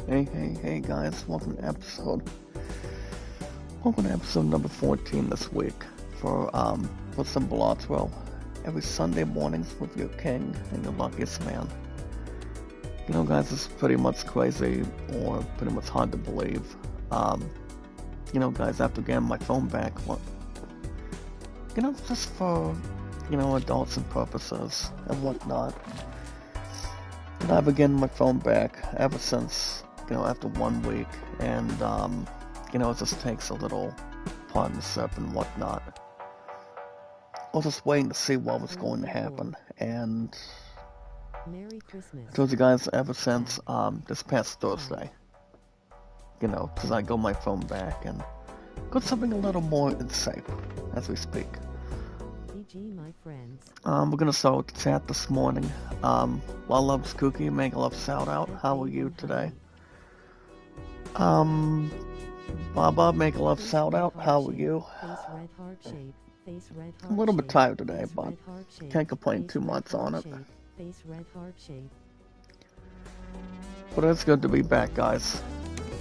Hey guys, welcome to episode number 14 this week for some Balatro. Every Sunday mornings with your king and your luckiest man. You know guys, it's pretty much crazy or pretty much hard to believe. Guys, after getting my phone back, just for, adults and purposes and whatnot. And I've been getting my phone back ever since, after 1 week, and, it just takes a little partnership and whatnot. I was just waiting to see what was going to happen, and Merry Christmas. I told you guys ever since, this past Thursday, because I got my phone back and got something a little more in safe as we speak. GG, my friends. We're gonna start with the chat this morning. While Love's Cookie, make a love shout out. How are you today? Baba, make a love shout out. How are you? I'm a little bit tired today, but can't complain too much on it. But it's good to be back, guys.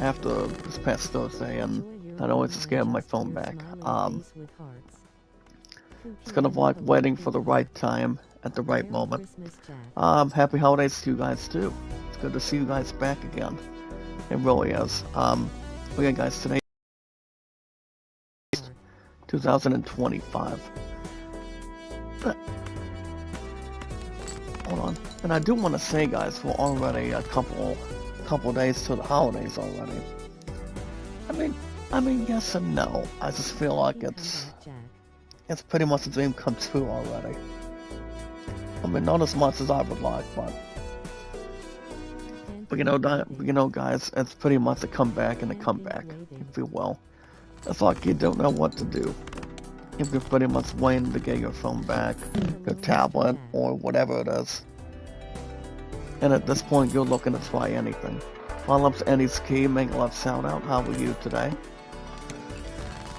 After this past Thursday, and I always just get my phone back. It's kind of like waiting for the right time at the right moment. Happy holidays to you guys too. It's good to see you guys back again. It really is. Okay guys, today is 2025. Hold on. And I do want to say guys, we're already a couple days to the holidays already. I mean yes and no. I just feel like it's pretty much a dream come true already. I mean, not as much as I would like, but guys, it's pretty much a comeback and a comeback, if you will. It's like you don't know what to do. If you're pretty much waiting to get your phone back, your tablet, or whatever it is. And at this point, you're looking to try anything. While up to Andy's Key, make a love shout out. How are you today?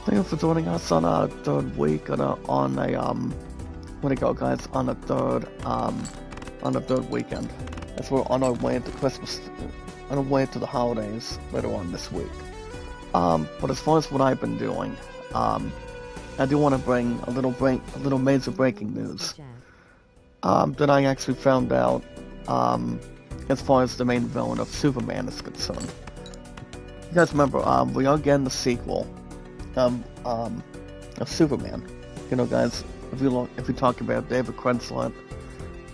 Thank you for joining us on our third week on a third weekend. As we're on our way into Christmas, on our way to the holidays later on this week. But as far as what I've been doing, I do want to bring a little major breaking news. That I actually found out, as far as the main villain of Superman is concerned. You guys remember, we are getting the sequel. Of Superman. Guys, if you talk about David Crenslet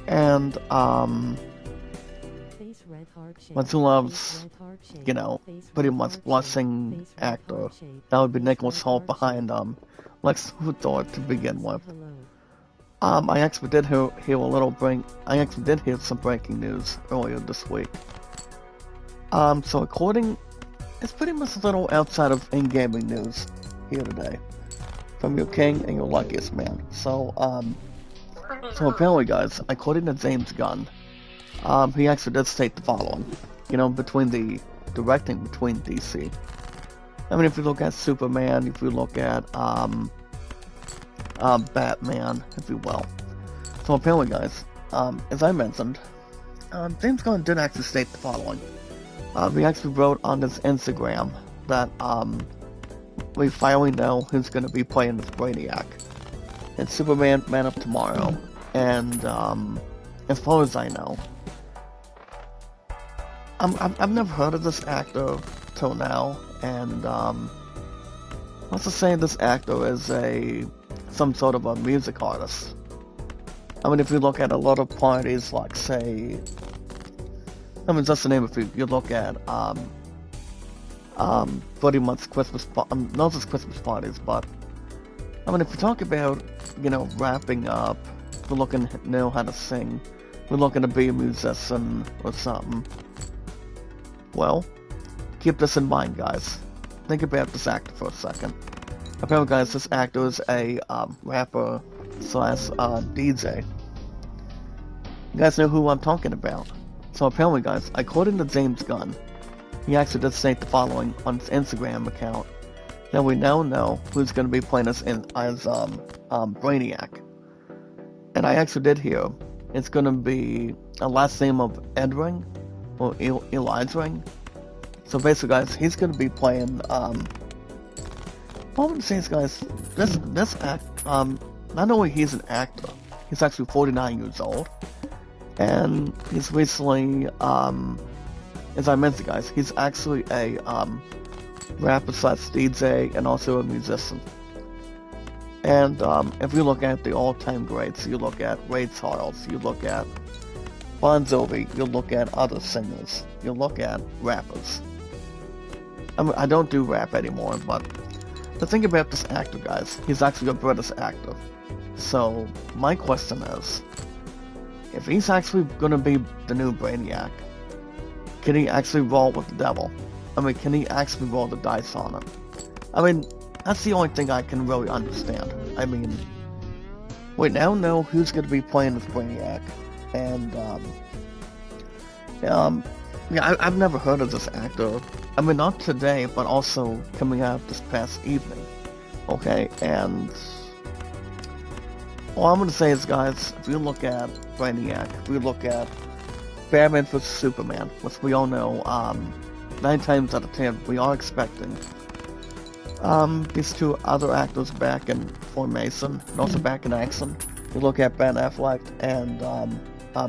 and Who Love's, pretty much blushing actor, that would be Nicholas Hoult behind Lex Luthor to begin with. I actually did hear some breaking news earlier this week. It's pretty much a little outside of in-gaming news here today from your king and your luckiest man. So apparently guys, according to James Gunn, he actually did state the following, between DC. I mean, if you look at Superman, if you look at Batman, if you will. So apparently guys, as I mentioned, James Gunn did actually state the following. He actually wrote on his Instagram that we finally know who's going to be playing this Brainiac. It's Superman Man of Tomorrow. And as far as I know, I've never heard of this actor till now. And let's just say this actor is some sort of a music artist. I mean, if you look at a lot of parties, like say, just to name a few, you look at pretty much not just Christmas parties, but I mean, if we talk about, wrapping up, we're looking to know how to sing, we're looking to be a musician or something. Well, keep this in mind, guys. Think about this actor for a second. Apparently, guys, this actor is a rapper slash DJ. You guys know who I'm talking about. So apparently, guys, according to James Gunn, he actually did state the following on his Instagram account, that we now know who's going to be playing as Brainiac. And I actually did hear it's going to be a last name of Edring, or Elijring. So basically, guys, he's gonna be playing. What I would say is, guys, this act. Not only he's an actor, he's actually 49 years old, and he's recently, as I mentioned, guys, he's actually a rapper slash DJ and also a musician. And if you look at the all-time greats, you look at Ray Charles, you look at Bon Jovi, you look at other singers, you look at rappers. I mean, I don't do rap anymore, but the thing about this actor, guys, he's actually a British actor. So my question is, if he's actually gonna be the new Brainiac, can he actually roll with the devil? I mean, can he actually roll the dice on it? I mean, that's the only thing I can really understand. I mean, we now know who's going to be playing with Brainiac, and yeah, I've never heard of this actor. I mean, not today, but also coming out this past evening. Okay, and all I'm going to say is, guys, if you look at Brainiac, if we look at Batman vs Superman, which we all know, 9 times out of 10, we are expecting these two other actors back in formation, and also back in action. You look at Ben Affleck and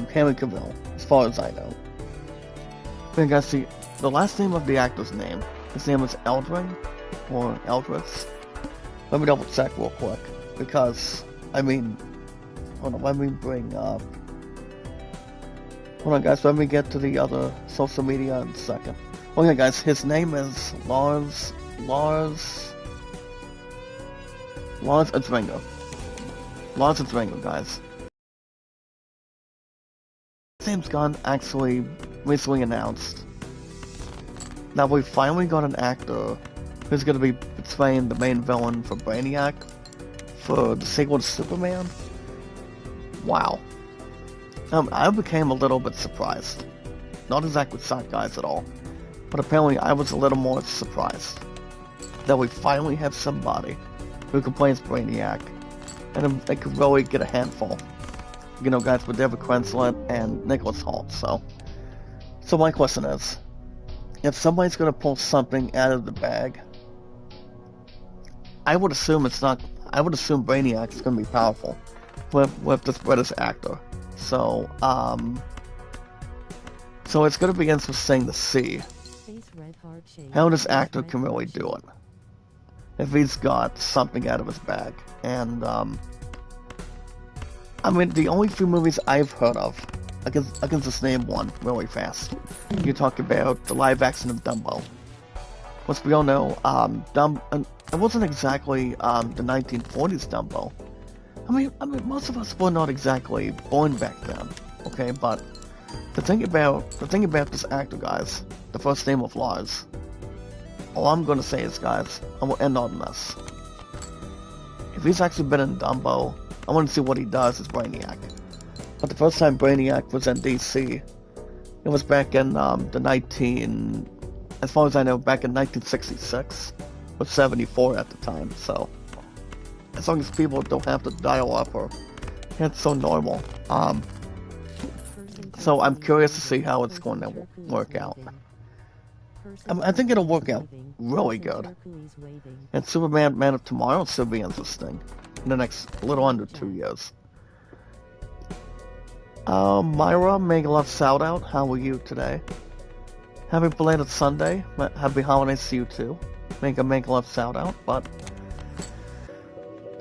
Henry Cavill, as far as I know. You guys see, the last name of the actor's name, his name is Eldring, or Eldris. Let me double check real quick, because, I mean, hold on, let me bring up, hold on guys, let me get to the other social media in a second. Okay guys, his name is Lars Advengo. Lars Advengo, guys. James Gunn actually recently announced that we finally got an actor who's going to be portraying the main villain for Brainiac for the sequel to Superman. Wow. I became a little bit surprised. Not exactly shocked, guys, at all. But apparently I was a little more surprised that we finally have somebody who can play as Brainiac, and they could really get a handful. You know, guys, with David Krenslin and Nicholas Hoult. So my question is, if somebody's gonna pull something out of the bag, I would assume Brainiac is gonna be powerful with this British actor. So it's gonna be interesting to see how this actor can really do it, if he's got something out of his bag. And I mean, the only few movies I've heard of, I can just name one really fast. You talk about the live action of Dumbo. Which we all know, it wasn't exactly the 1940s Dumbo. I mean, most of us were not exactly born back then, okay? But the thing about this actor, guys, the first name of Lars. All I'm gonna say is, guys, I will end on this. If he's actually been in Dumbo, I want to see what he does as Brainiac. But the first time Brainiac was in DC, it was back in as far as I know, back in 1966, or 74 at the time. So, as long as people don't have to dial up or it's so normal. So I'm curious to see how it's going to work out. I think it'll work out really good. And Superman Man of Tomorrow will still be interesting in the next little under 2 years. Myra, Mega Love shout out. How are you today? Happy belated Sunday. Happy holidays to you too. Mega Love shout out. But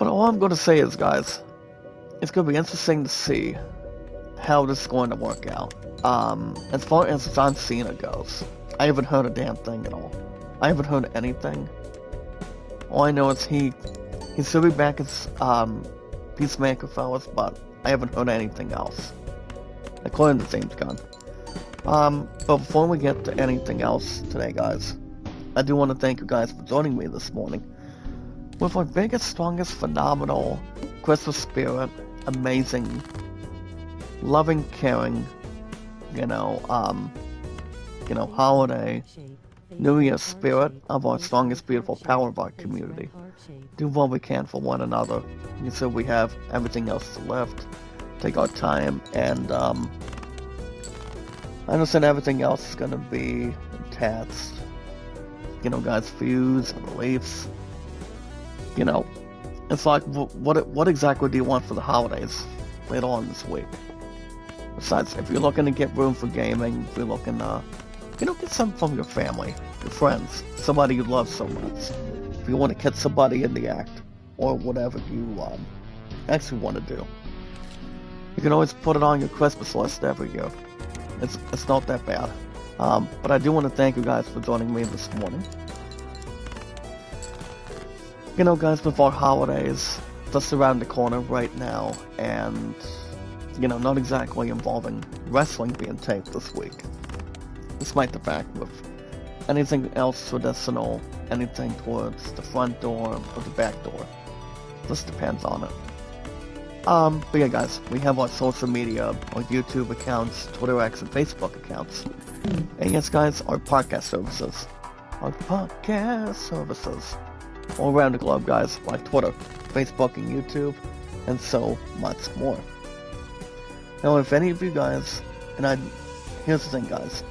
all I'm going to say is, guys, it's going to be interesting to see how this is going to work out. As far as John Cena goes, I haven't heard a damn thing at all. I haven't heard anything. All I know is he's still be back as Peacemaker, fellas, but I haven't heard anything else, according to James Gunn. But before we get to anything else today, guys, I do want to thank you guys for joining me this morning with our biggest, strongest, phenomenal Christmas spirit, amazing, loving, caring, holiday, New Year's spirit of our strongest, beautiful power of our community. Do what we can for one another, so we have everything else to lift. Take our time and I understand everything else is gonna be taxed. You know, guys, views and beliefs. You know, it's like, what exactly do you want for the holidays later on this week? Besides, if you're looking to get room for gaming, if you're looking to, you know, get something from your family, your friends, somebody you love so much. If you want to catch somebody in the act, or whatever you actually want to do, you can always put it on your Christmas list every year. It's not that bad. But I do want to thank you guys for joining me this morning. You know, guys, with our holidays just around the corner right now, and, you know, not exactly involving wrestling being taped this week. Despite the fact with anything else traditional, anything towards the front door or the back door. Just depends on it. But yeah, guys, we have our social media, our YouTube accounts, Twitter X, and Facebook accounts. And yes, guys, our podcast services. Our podcast services. All around the globe, guys, like Twitter, Facebook, and YouTube, and so much more. Now, if any of you guys, here's the thing, guys,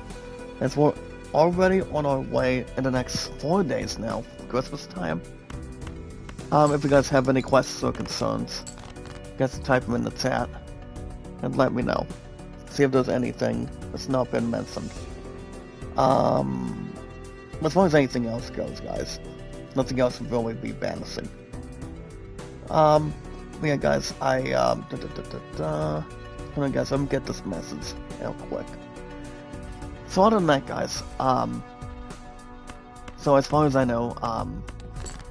as we're already on our way in the next 4 days now, for Christmas time, if you guys have any questions or concerns, you guys can type them in the chat, and let me know. See if there's anything that's not been mentioned. As far as anything else goes, guys, nothing else would really be banishing. Yeah, guys, hold on, guys, let me get this message real quick. So other than that, guys, so as far as I know,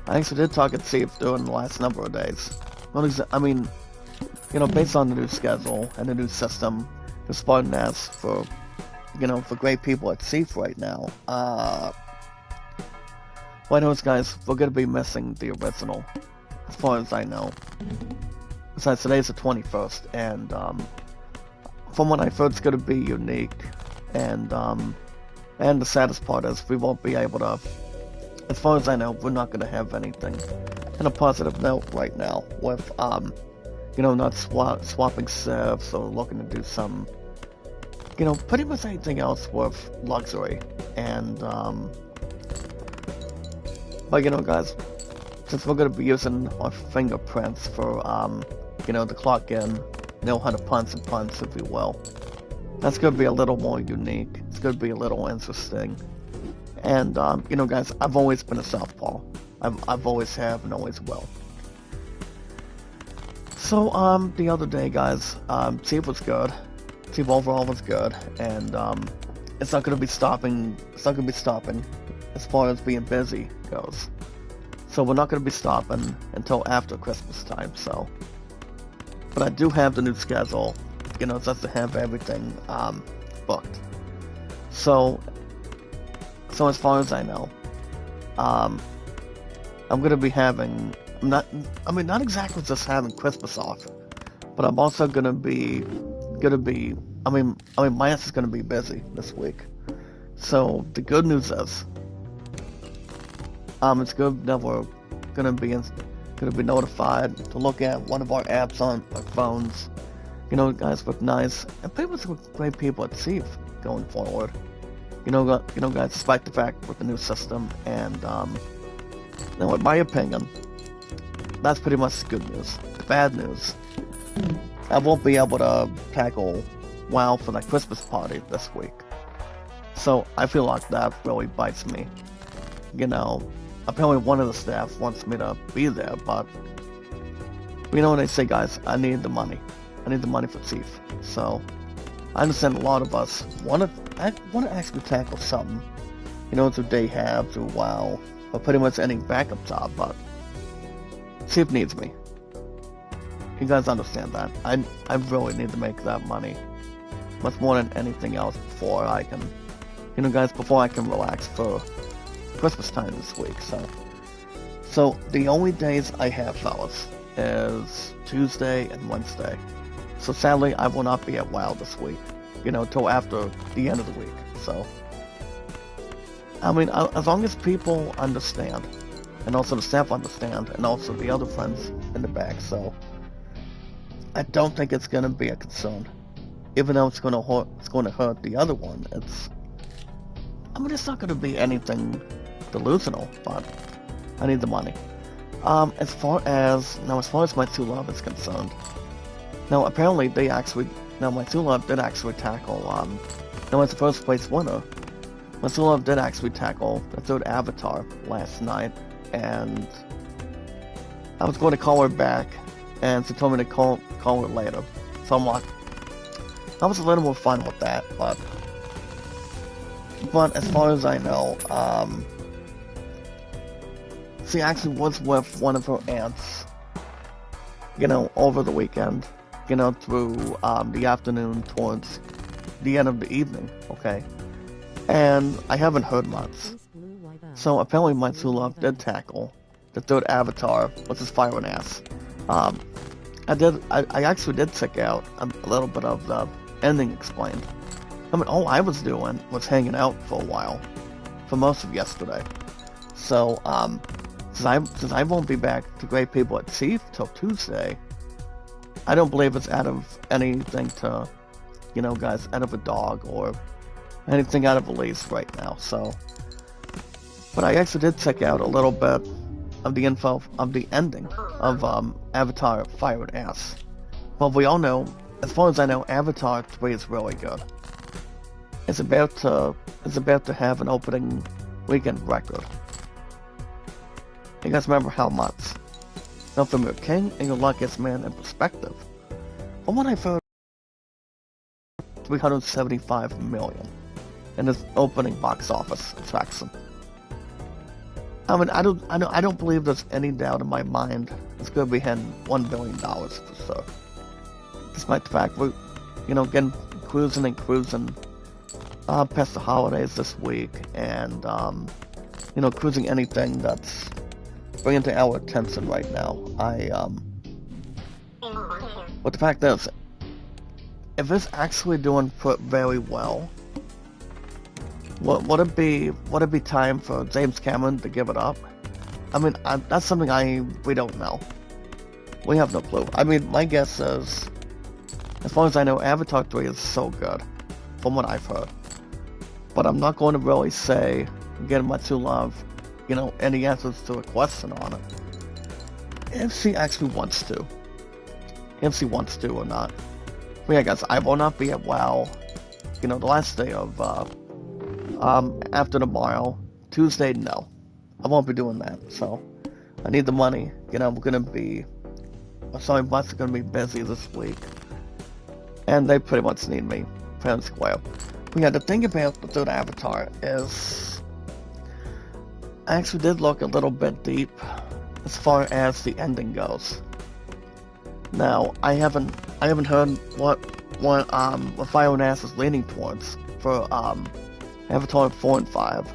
I actually did talk at Steve during the last number of days. I mean, you know, based on the new schedule and the new system, the Spartan asks for, you know, for great people at Steve right now, well, I know, guys, we're gonna be missing the original, as far as I know. Besides, today's the 21st, and, from what I've heard, it's gonna be unique, and the saddest part is we won't be able to, as far as I know, we're not gonna have anything in a positive note right now with, you know, not swapping serves or looking to do some, you know, pretty much anything else with luxury, and, but, you know, guys, since we're gonna be using our fingerprints for, you know, the clock in, know how to punch and punch, if you will. That's gonna be a little more unique. It's gonna be a little interesting. And, you know, guys, I've always been a southpaw. I've always have and always will. So, the other day, guys, Steve was good. Steve overall was good, and, it's not gonna be stopping as far as being busy goes. So we're not gonna be stopping until after Christmas time, so. But I do have the new schedule, you know, just to have everything, booked. So as far as I know, I'm gonna be having, not exactly just having Christmas off, but I'm also gonna be, my ass is gonna be busy this week. So the good news is, it's good that we're gonna be notified to look at one of our apps on our phones. You know, guys, with nice and pretty much with great people at Steve going forward. You know, guys, despite the fact with the new system, and you know, in my opinion, that's pretty much the good news. The bad news, I won't be able to tackle WoW for that Christmas party this week. So I feel like that really bites me. You know, apparently one of the staff wants me to be there, but you know what they say, guys, I need the money. I need the money for Steve. So I understand a lot of us want to actually tackle something, you know, through day have, through WoW, or pretty much any backup job, but Steve needs me. You guys understand that. I really need to make that money. Much more than anything else before I can, you know, guys, before I can relax for Christmas time this week. So the only days I have, fellas, is Tuesday and Wednesday. So sadly, I will not be at WoW this week, you know, till after the end of the week. So, I mean, as long as people understand, and also the staff understand, and also the other friends in the back, so I don't think it's gonna be a concern. even though it's going to hurt the other one. It's not going to be anything delusional, but I need the money. As far as My True Love is concerned, now apparently My True Love did actually tackle, as the first place winner, My True Love did actually tackle the third Avatar last night, and I was going to call her back, and she told me to call her later. So I was a little more fun with that, but as far as I know, she actually was with one of her aunts, over the weekend, through the afternoon towards the end of the evening, okay? And I haven't heard much. So apparently My True Love did tackle the third Avatar, which is Fire and Ass. I actually did check out a little bit of the ending explained. All I was doing was hanging out for a while, for most of yesterday. So, since I won't be back to Great People at Chief till Tuesday, I don't believe it's out of anything to, guys, out of a dog or anything out of a lease right now, so. But I actually did check out a little bit of the info of the ending of Avatar Fire and Ass. Well, we all know, as far as I know, Avatar 3 is really good. It's about to have an opening weekend record. You guys remember how much? Now from your king and your luckiest man in perspective. From what I've heard, 375 million in its opening box office attraction. I don't believe there's any doubt in my mind it's going to be hitting $1 billion for sure. Despite the fact we're, again, cruising past the holidays this week, and, cruising anything that's bringing to our attention right now. But the fact is, if it's actually doing very well, would it be time for James Cameron to give it up? That's something we don't know. We have no clue. My guess is, as far as I know, Avatar 3 is so good, from what I've heard. But I'm not going to really say, again, My True Love, any answers to a question on it. If she actually wants to. If she wants to or not. But yeah, guys, I will not be at WoW, the last day of, after tomorrow. Tuesday, no. I won't be doing that, so I need the money. We're gonna be, sorry, Bucks are gonna be busy this week. And they pretty much need me, fair and square. But yeah, the thing about the third Avatar is, I actually did look a little bit deep as far as the ending goes. Now, I haven't heard what Fire and Ass is leaning towards for Avatar 4 and 5.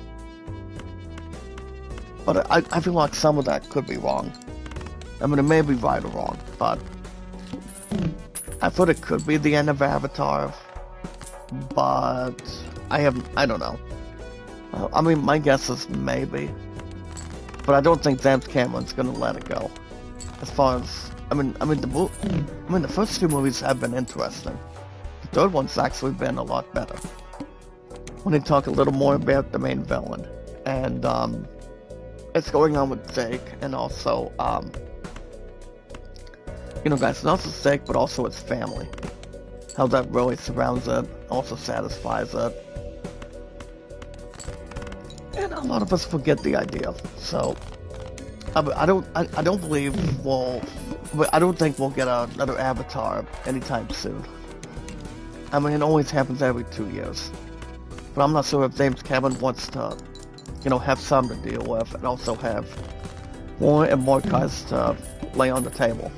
But I feel like some of that could be wrong. It may be right or wrong, but I thought it could be the end of Avatar, but I don't know. My guess is maybe, but I don't think James Cameron's gonna let it go. As far as, the first two movies have been interesting. The third one's actually been a lot better. When they talk a little more about the main villain, and it's going on with Jake, and also, guys, not just Jake, but also its family. How that really surrounds it, also satisfies it. And a lot of us forget the idea, so I don't think we'll get another Avatar anytime soon. It always happens every 2 years. But I'm not sure if James Cameron wants to, have some to deal with, and also have more and more cards to lay on the table.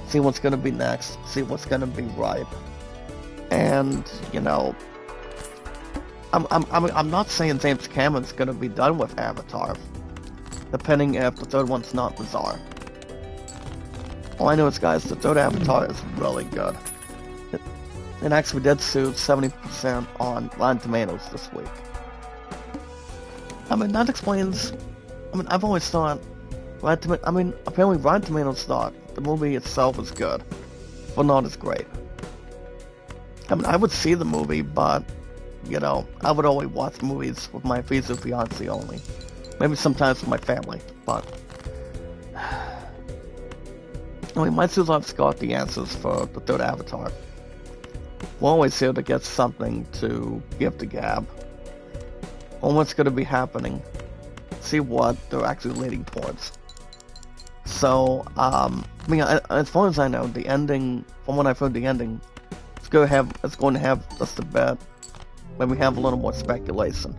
See what's gonna be next, see what's gonna be ripe. And, I'm not saying James Cameron's gonna be done with Avatar, depending if the third one's not bizarre. All I know is, guys, the third Avatar is really good. It actually did suit 70% on Rotten Tomatoes this week. That explains, I've always thought, apparently Rotten Tomatoes thought the movie itself is good, but not as great. I mean, I would see the movie, but, you know, I would only watch movies with my future fiance only. Maybe sometimes with my family, but... I mean, my two loves got the answers for the third Avatar. We're always here to get something to give to Gab. On what's going to be happening. See what they're actually leading towards. So, I mean, as far as I know, the ending, from what I've heard, the ending, it's going to have just a bit, when we have a little more speculation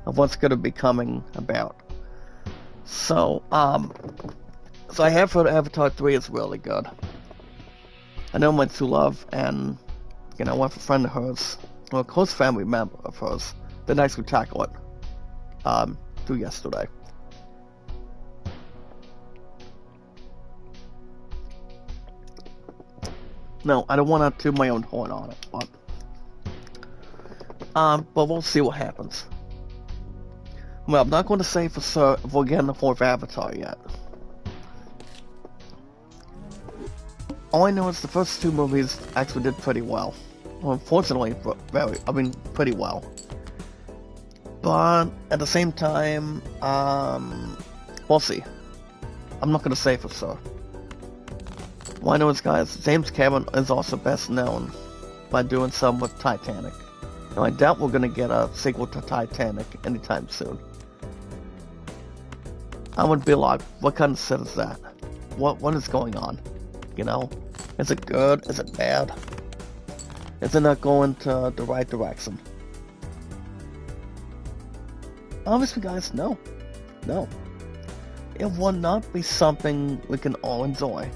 of what's going to be coming about. So, so I have heard Avatar 3 is really good. I know my true love and, you know, one friend of hers, or a close family member of hers, did actually tackle it, through yesterday. No, I don't want to toot my own horn on it, but we'll see what happens. Well, I'm not going to say for sure if we're getting the fourth Avatar yet. All I know is the first two movies actually did pretty well. Well, unfortunately, pretty well. But at the same time, we'll see. I'm not going to say for sure. Well, I know is, guys, James Cameron is also best known by doing some with Titanic. Now, I doubt we're going to get a sequel to Titanic anytime soon. I would be like, what kind of shit is that? What is going on? You know? Is it good? Is it bad? Is it not going to the right direction? Obviously, guys, no. No. It will not be something we can all enjoy.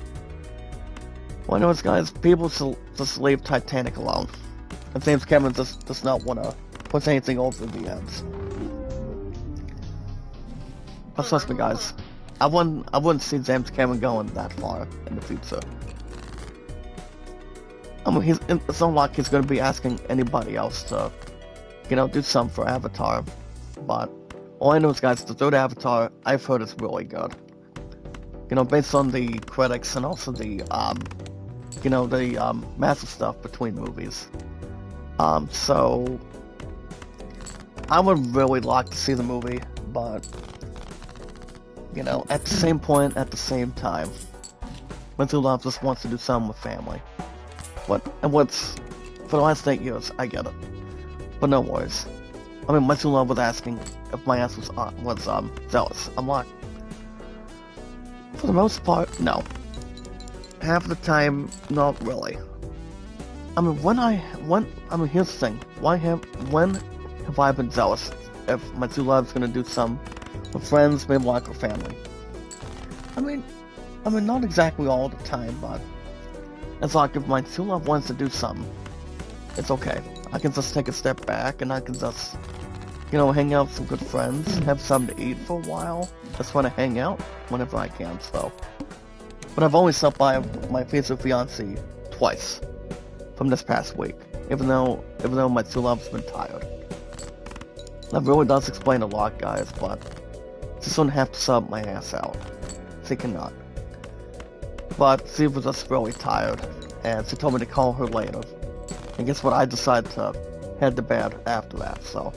Well, I know, guys, people just leave Titanic alone. And James Cameron does not want to put anything over the ends. But trust me, guys, I wouldn't see James Cameron going that far in the future. I mean, it's not like he's going to be asking anybody else to, you know, do something for Avatar. But all I know is, guys, the third Avatar, I've heard is really good. You know, based on the critics and also the, you know, the massive stuff between movies. So I would really like to see the movie, but, you know, at the same point, at the same time, Mental Love just wants to do something with family. For the last 8 years, I get it. But no worries. I mean, Mental Love was asking if my ass was zealous. I'm like, for the most part, no. Half the time, not really. I mean, here's the thing. When have I been zealous if my true love's gonna do some with friends, maybe like her family? I mean, not exactly all the time, but it's like if my true love wants to do something, it's okay. I can just take a step back and I can just, you know, hang out with some good friends, have something to eat for a while. Just want to hang out whenever I can, so. But I've only stopped by my future fiancé twice from this past week, even though my true love's been tired. That really does explain a lot, guys, but just don't have to sub my ass out. She cannot. But she was just really tired, and she told me to call her later. And guess what? I decided to head to bed after that, so.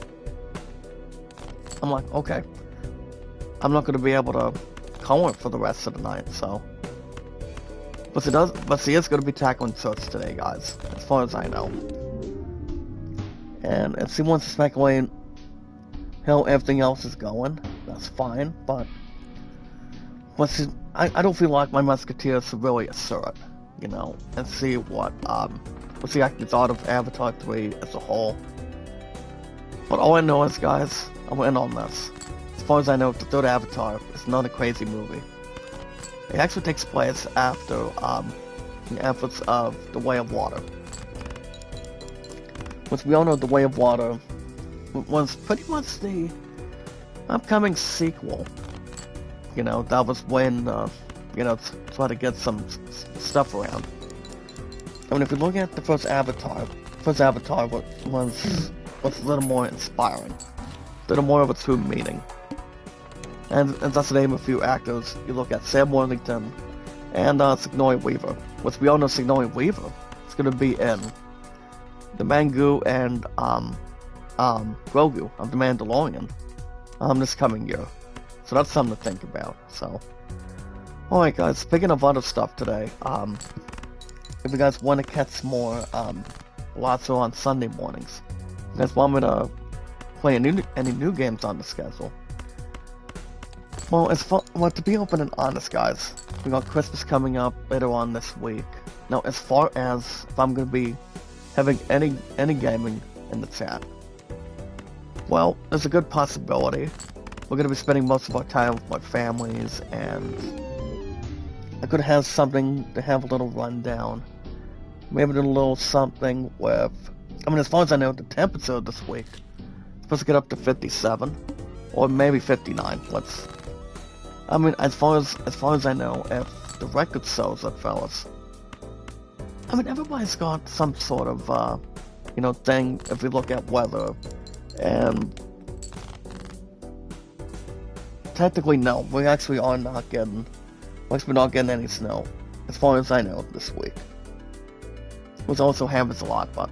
I'm like, okay. I'm not going to be able to call her for the rest of the night, so. But she is going to be tackling church today, guys, as far as I know. And if she wants to speculate how everything else is going, that's fine, but I don't feel like my musketeers should really assert, you know, and see what she actually thought of Avatar 3 as a whole. But all I know is, guys, I'm in on this. As far as I know, the third Avatar is not a crazy movie. It actually takes place after the efforts of The Way of Water. Which we all know The Way of Water was pretty much the upcoming sequel. You know, that was when, you know, try to get some stuff around. I mean, if you look at the first Avatar was a little more inspiring. A little more of a true meaning. And that's the name of a few actors. You look at Sam Worthington and Sigourney Weaver. Which we all know Sigourney Weaver is going to be in the Mangu and Grogu of the Mandalorian this coming year. So that's something to think about. So, alright guys, speaking of other stuff today, if you guys want to catch more Balatro on Sunday mornings, if you guys want me to play any new games on the schedule, well, to be open and honest, guys, we got Christmas coming up later on this week. Now, as far as if I'm going to be having any gaming in the chat, well, there's a good possibility. We're going to be spending most of our time with my families, and I could have something to have a little rundown. Maybe a little something with, I mean, as far as I know, the temperature this week is supposed to get up to 57, or maybe 59. I mean, as far as I know, if the record shows it, fellas, I mean, everybody's got some sort of, thing if we look at weather, and technically, no, we actually are not getting, we're not getting any snow, as far as I know, this week. Which also happens a lot, but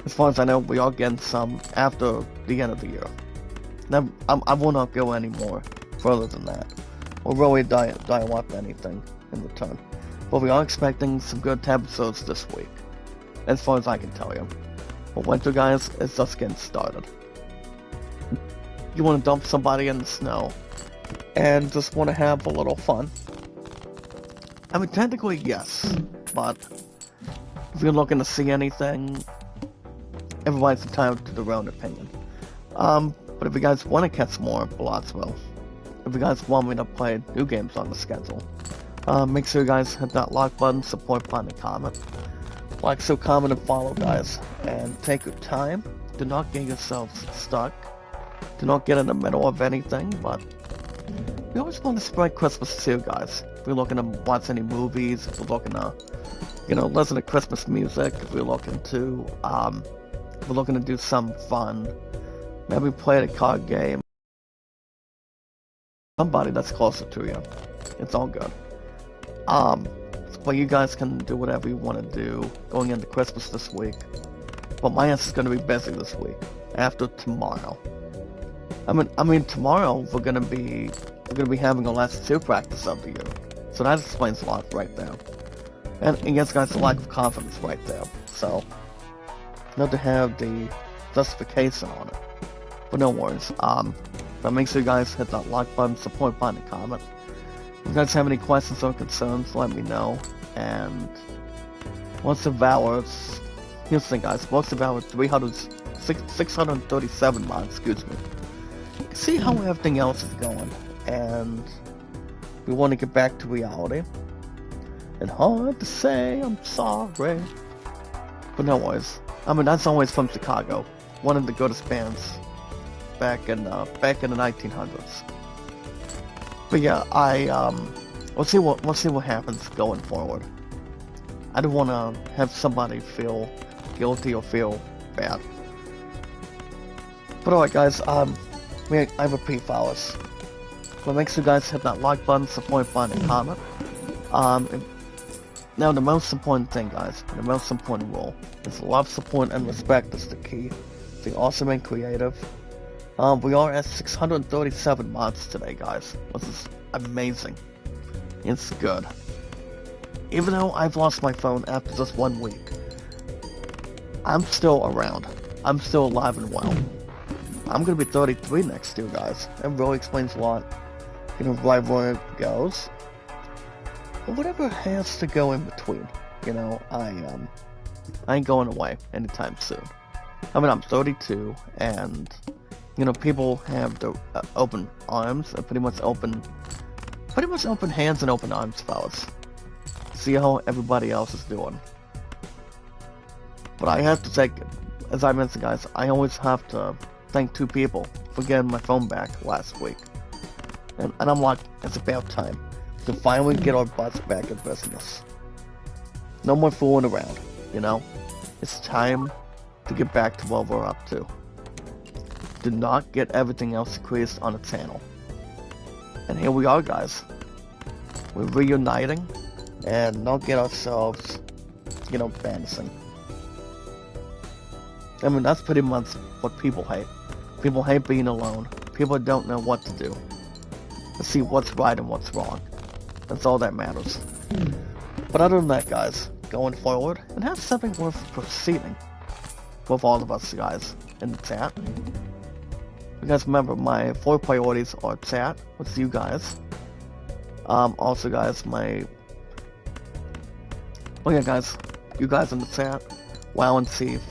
as far as I know, we are getting some after the end of the year. Now, I will not go any more further than that, or really dial up anything in return. But we are expecting some good temperatures this week, as far as I can tell you. But winter, guys, is just getting started. You want to dump somebody in the snow, and just want to have a little fun. I mean, technically, yes, but if you're looking to see anything, everybody's entitled to their own opinion. But if you guys want to catch more Balatro, if you guys want me to play new games on the schedule, make sure you guys hit that like button, support button, and comment. Like, so comment, and follow, guys. And take your time. Do not get yourselves stuck. Do not get in the middle of anything, but we always want to spread Christmas too, guys. If you're looking to watch any movies, if you're looking to, listen to Christmas music, if you're looking to, do some fun, maybe play a card game, somebody that's closer to you. It's all good. But you guys can do whatever you want to do going into Christmas this week. But my ass is going to be busy this week. After tomorrow. I mean tomorrow we're gonna be having our last 2 practice of the year. So that explains a lot right there. And yes, guys, the lack of confidence right there. So not to have the justification on it. But no worries. But make sure you guys hit that like button, support button, and comment. If you guys have any questions or concerns, let me know. And once the Valor's, here's the thing, guys, once the Valor's 637 mods, excuse me. See how everything else is going, and we want to get back to reality. And hard to say I'm sorry, but no worries. I mean, that's always from Chicago, one of the greatest bands back in the 1900s. But yeah, we'll see what happens going forward. I don't want to have somebody feel guilty or feel bad. But alright, guys, I repeat, fellas. So make sure you guys hit that like button, support button, and comment. Now, the most important thing, guys, the most important rule is love, support, and respect is the key. Be awesome and creative. We are at 637 mods today, guys, which is amazing. It's good. Even though I've lost my phone after just 1 week, I'm still around. I'm still alive and well. I'm gonna be 33 next year, guys. That really explains a lot, right where it goes. But whatever has to go in between, I ain't going away anytime soon. I mean, I'm 32, and, people have the open arms, pretty much open hands and open arms, fellas. See how everybody else is doing. But I have to take, as I mentioned, guys, I always have to thank 2 people for getting my phone back last week. And I'm like, it's about time to finally get our butts back in business. No more fooling around, It's time to get back to what we're up to. Do not get everything else decreased on the channel. And here we are, guys. We're reuniting and not get ourselves, vanishing. I mean, that's pretty much what people hate. People hate being alone. People don't know what to do. To see what's right and what's wrong. That's all that matters. But other than that, guys, going forward, it has something worth proceeding with all of us guys in the chat. Because remember, my 4 priorities are chat with you guys. Also, guys, oh yeah, guys, you guys in the chat, WoW and Thief,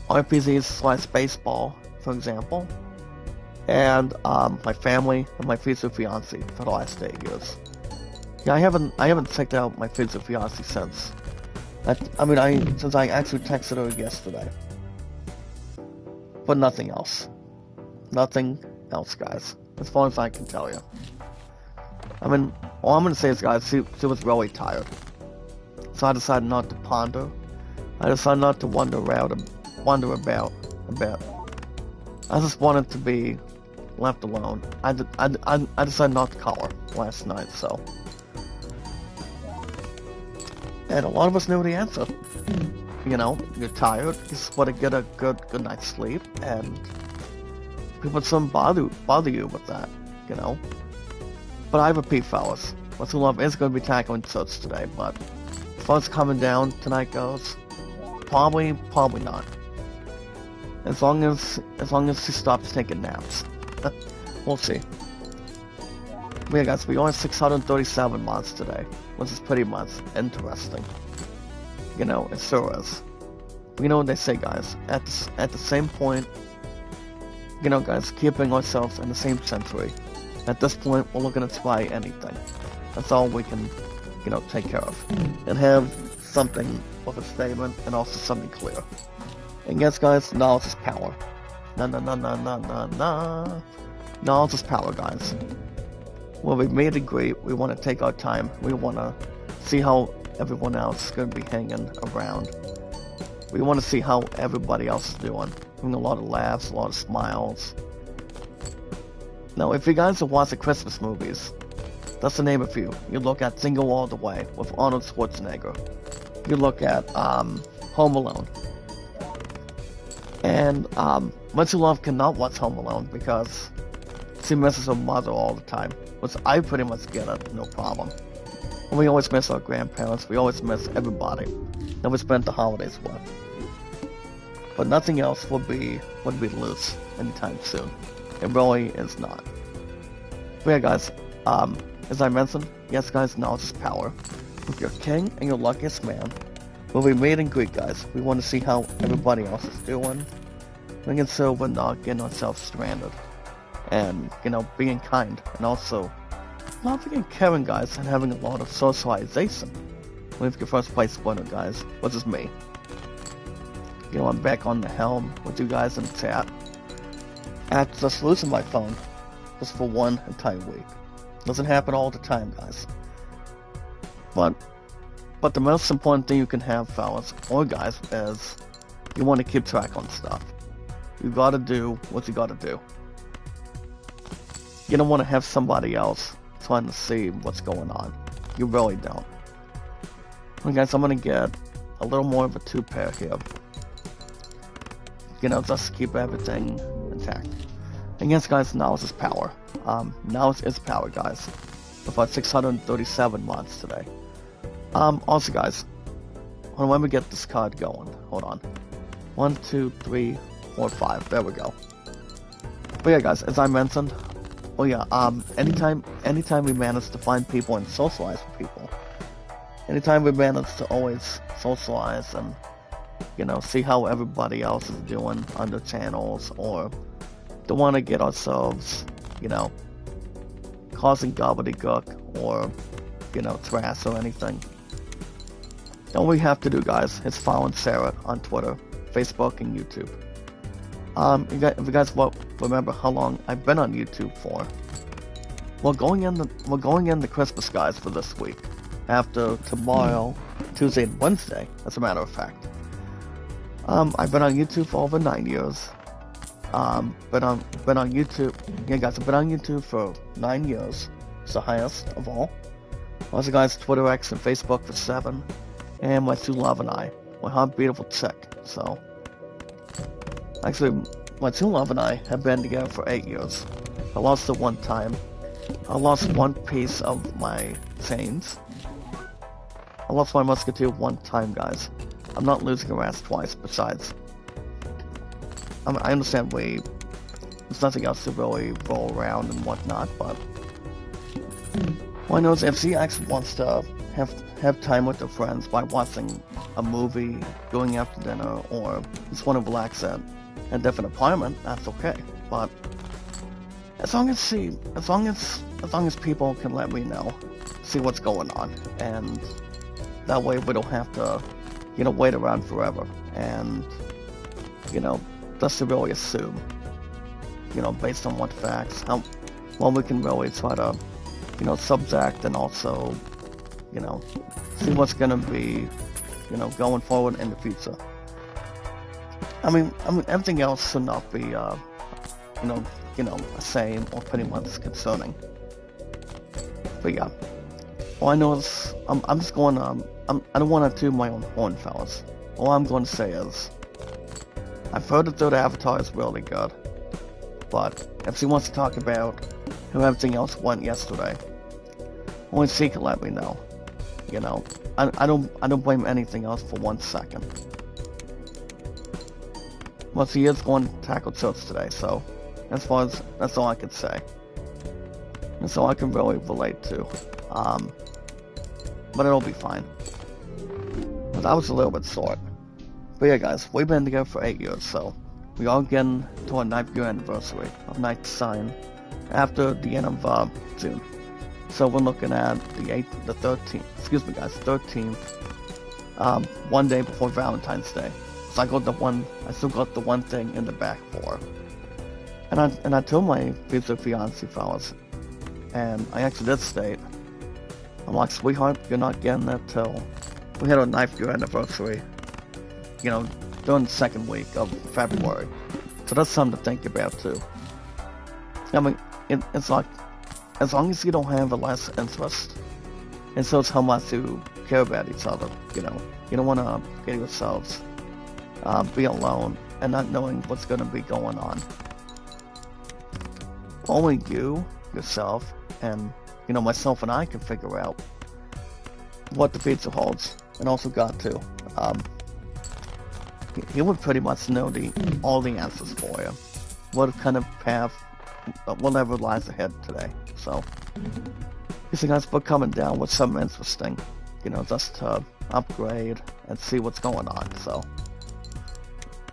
RPGs/baseball, for example, and my family and my future fiance for the last 8 years. Yeah, I haven't checked out my future fiance since. Since I actually texted her yesterday. But nothing else. Nothing else, guys. As far as I can tell you. I mean, all I'm gonna say is, guys, she was really tired. So I decided not to ponder. I decided not to wonder about a bit. I just wanted to be left alone. I decided not to call her last night, so. And a lot of us know the answer. You know, you're tired, you just want to get a good night's sleep, and people shouldn't bother you with that, you know. But I repeat, fellas, What's Who Love is going to be tackling Toots today, but as far as coming down tonight goes, probably not. As long as she stops taking naps. We'll see. But yeah, guys, we only have 637 mods today, which is pretty much interesting. You know, it sure is. You know what they say, guys, at the same point, you know, guys, keeping ourselves in the same century. At this point, we're looking to try anything. That's all we can, you know, take care of. And have something with a statement and also something clear. And yes, guys, knowledge is power. Knowledge is power, guys. When we made a great, we want to take our time. We want to see how everyone else is going to be hanging around. We want to see how everybody else is doing. Having a lot of laughs, a lot of smiles. Now, if you guys have watched the Christmas movies, that's to name a few. You look at Jingle All the Way with Arnold Schwarzenegger. You look at Home Alone. And Much Love cannot watch Home Alone because she misses her mother all the time, which I pretty much get it, no problem. And we always miss our grandparents. We always miss everybody that we spent the holidays with. But nothing else would be loose anytime soon. It really is not. But yeah, guys, as I mentioned, yes, guys, knowledge is power. With your king and your luckiest man, when we meet in Greek, guys, we want to see how everybody else is doing. Making sure we're not getting ourselves stranded. And, you know, being kind. And also, loving and caring, guys, and having a lot of socialization. With your first place winner, guys, which is me. You know, I'm back on the helm with you guys in the chat. After just losing my phone, just for one entire week. Doesn't happen all the time, guys. But the most important thing you can have, fellas, or guys, is you want to keep track on stuff. You gotta do what you gotta do. You don't want to have somebody else trying to see what's going on. You really don't. Okay, guys, I'm gonna get a little more of a two-pair here. You know, just to keep everything intact. And yes, guys, knowledge is power. Knowledge is power, guys. About 637 mods today. Also, guys, when we get this card going, hold on. 1, 2, 3, 4, 5. There we go. But yeah, guys, as I mentioned, oh yeah, anytime we manage to find people and socialize with people, anytime we manage to always socialize and, you know, see how everybody else is doing on their channels, or don't want to get ourselves, you know, causing gobbledygook or, you know, trash or anything. All we have to do, guys, is follow Sarah on Twitter, Facebook, and YouTube. If you guys remember how long I've been on YouTube for, we're going into Christmas, guys, for this week. After tomorrow, Tuesday and Wednesday, as a matter of fact. I've been on YouTube for over 9 years. Been on YouTube. Yeah, guys, I've been on YouTube for 9 years. It's the highest of all. Also, guys, Twitter, X, and Facebook for 7. And my true love and I. My hot, beautiful chick. So, Actually, my true love and I have been together for 8 years. I lost her one time. I lost one piece of my chains. I lost my musketeer one time, guys. I'm not losing her ass twice, besides. I understand there's nothing else to really roll around and whatnot, but... Well, I know if she actually wants to have time with her friends by watching a movie, going out to dinner, or just want to relax at a different apartment, that's okay. But as long as people can let me know, see what's going on, and that way we don't have to, wait around forever, and, just to really assume, based on what facts, we can really try to, subject and also, see what's gonna be, going forward in the future. I mean, everything else should not be, the same or pretty much concerning. But yeah, all I know is I'm just going to, I don't want to toot my own horn, fellas. All I'm going to say is, I've heard the third Avatar is really good, but if she wants to talk about how everything else went yesterday, only she can let me know. I don't blame anything else for 1 second. Well, she is going to tackle church today, so that's all I can say. That's all I can really relate to. But it'll be fine. But that was a little bit short. But yeah, guys, we've been together for 8 years, so we are getting to our 9th year anniversary of Night Sign after the end of June. So we're looking at the 13th, 13th, one day before Valentine's Day. So I still got the one thing in the back for her. And I told my future fiancé fellas, and I actually did state, I'm like, sweetheart, you're not getting that till we had our 9th year anniversary, during the second week of February. So that's something to think about too. I mean, it's like, as long as you don't have a less interest, and so it's how much you care about each other, you don't want to get yourselves be alone and not knowing what's going to be going on. Only you, yourself, and myself and I can figure out what the future holds, and also God too. He would pretty much know all the answers for you. What kind of path, whatever lies ahead today. So, you see, guys, we're coming down with something interesting, just to upgrade and see what's going on. So,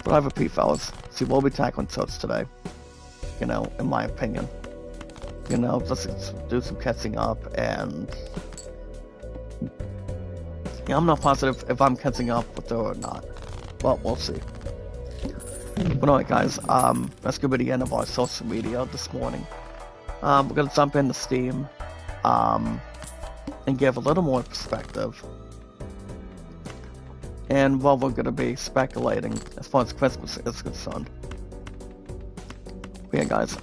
but I repeat, fellas, see, we'll be tackling church today. In my opinion, just do some catching up, and I'm not positive if I'm catching up with her or not. Well, we'll see. But alright, guys, that's gonna be the end of our social media this morning. We're gonna jump into Steam, and give a little more perspective. And well, we're gonna be speculating as far as Christmas is concerned. But yeah, guys,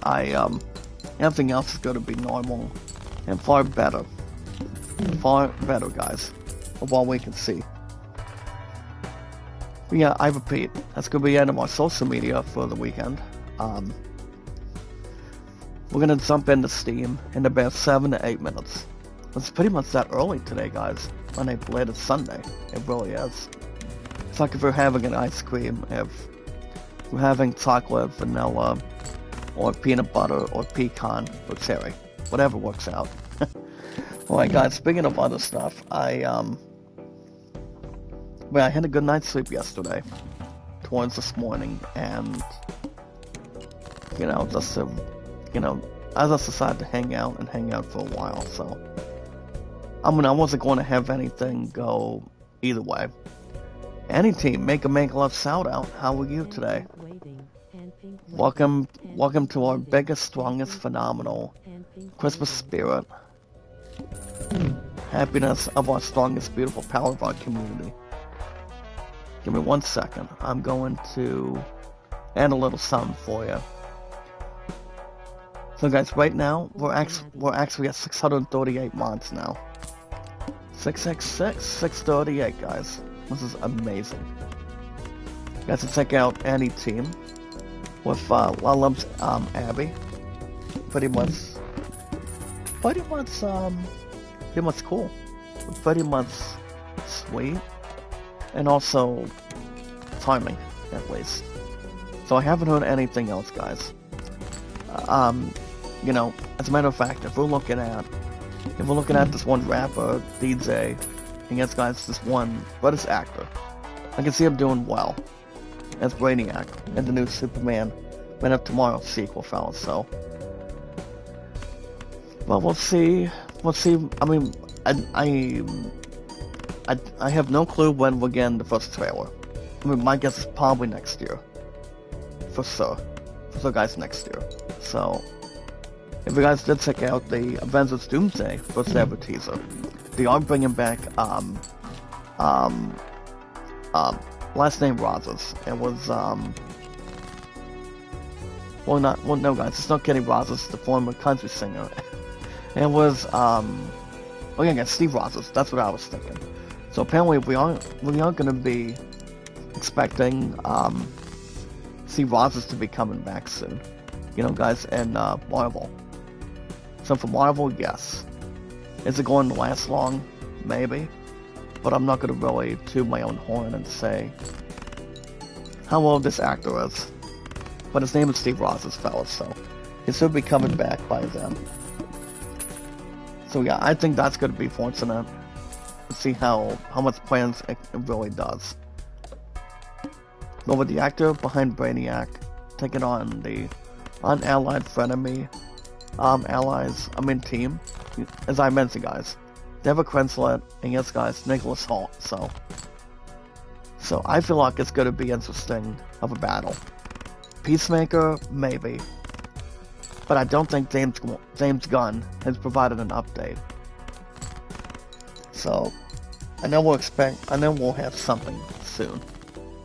everything else is gonna be normal and far better. Far better, guys, of all we can see. But yeah, I repeat, that's gonna be the end of our social media for the weekend. We're gonna jump into Steam in about 7 to 8 minutes. It's pretty much that early today, guys. On a belated Sunday, it really is. It's like if we're having an ice cream, if we're having chocolate, vanilla, or peanut butter, or pecan, or cherry. Whatever works out. Alright, guys, speaking of other stuff, I had a good night's sleep yesterday, towards this morning, and, just to, I just decided to hang out for a while, so, I wasn't going to have anything go either way. Any team, make a love shout out, how are you today? Welcome to our biggest, strongest, phenomenal Christmas spirit. Happiness of our strongest, beautiful power of our community. Give me 1 second. I'm going to add a little something for you. So guys, right now, we're actually at 638 mods now. 666, 638, guys. This is amazing. You guys can check out any team. with Lalum's Abby. Pretty much, pretty much, pretty much cool. Pretty much sweet, and also timing, at least. So I haven't heard anything else, guys. You know, as a matter of fact, if we're looking at this one rapper, DJ, and yes, guys, this one British actor, I can see him doing well as Brainiac in the new Superman Man of Tomorrow sequel, fellas. So, well, we'll see. We'll see. I mean, I have no clue when we're getting the first trailer. I mean, my guess is probably next year. For sure. For sure, guys, next year. So, if you guys did check out the Avengers Doomsday first ever teaser, they are bringing back, last name Rogers. It was, well, no, guys, it's not Kenny Rogers, the former country singer. It was, oh yeah, guys, Steve Rogers. That's what I was thinking. So apparently, we are gonna be expecting, Steve Rogers to be coming back soon. You know, guys, and, Marvel. So for Marvel, yes. Is it going to last long? Maybe. But I'm not going to really toot my own horn and say how old this actor is. But his name is Steve Rogers, fellas, so he should be coming back by then. So yeah, I think that's going to be fortunate to see how much plans it really does. But with the actor behind Brainiac taking on the unallied frenemy, team, as I mentioned, guys, Deborah Krenslett, and yes, guys, Nicholas Hoult, so I feel like it's going to be interesting of a battle. Peacemaker, maybe, but I don't think James Gunn has provided an update. So, I know we'll have something soon.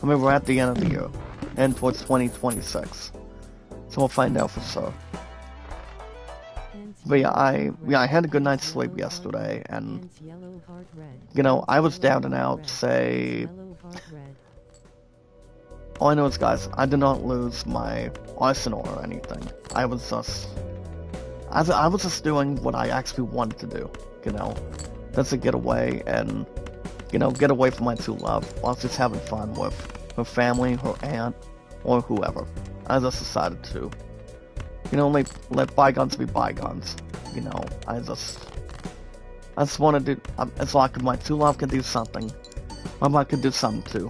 I mean, we're at the end of the year, and towards 2026, so we'll find out for sure. But yeah, I had a good night's sleep yesterday, and, you know, I was down and out, say, all I know is, guys, I did not lose my arsenal or anything. I was just doing what I actually wanted to do, you know, just to get away and, you know, get away from my true love, while just having fun with her family, her aunt, or whoever. I just decided to, you know, let bygones be bygones. You know, I just want to do. It's like if my true love can do something, I might could do something too.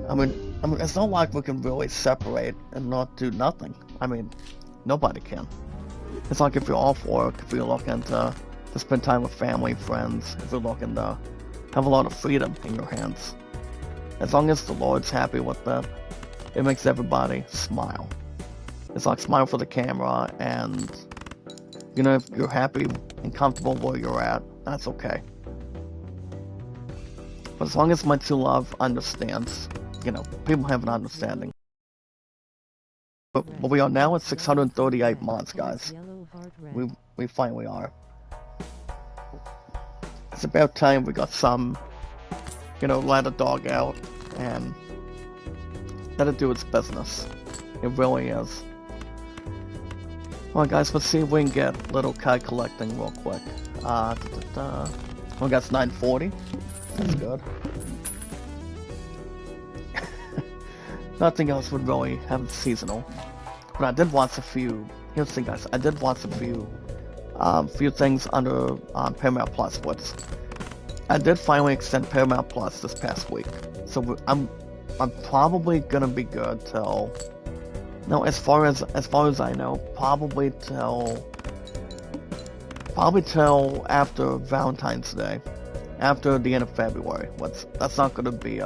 I mean, it's not like we can really separate and not do nothing. I mean, nobody can. It's like if you're off work, if you're looking to spend time with family, friends, if you're looking to have a lot of freedom in your hands. As long as the Lord's happy with that, it makes everybody smile. It's like smile for the camera, and, you know, if you're happy and comfortable where you're at, that's okay. But as long as my true love understands, you know, people have an understanding. But we are now at 638 months, guys. We finally are. It's about time we got some, you know, let a dog out and let it do its business. It really is. Well, guys, let's see if we can get little kite collecting real quick. We got 940. That's good. Nothing else would really have it seasonal. But I did watch a few. Here's the thing, guys. I did watch a few things under Paramount Plus. I did finally extend Paramount Plus this past week, so I'm probably gonna be good till. No, as far as I know, probably till after Valentine's Day, after the end of February. That's not gonna be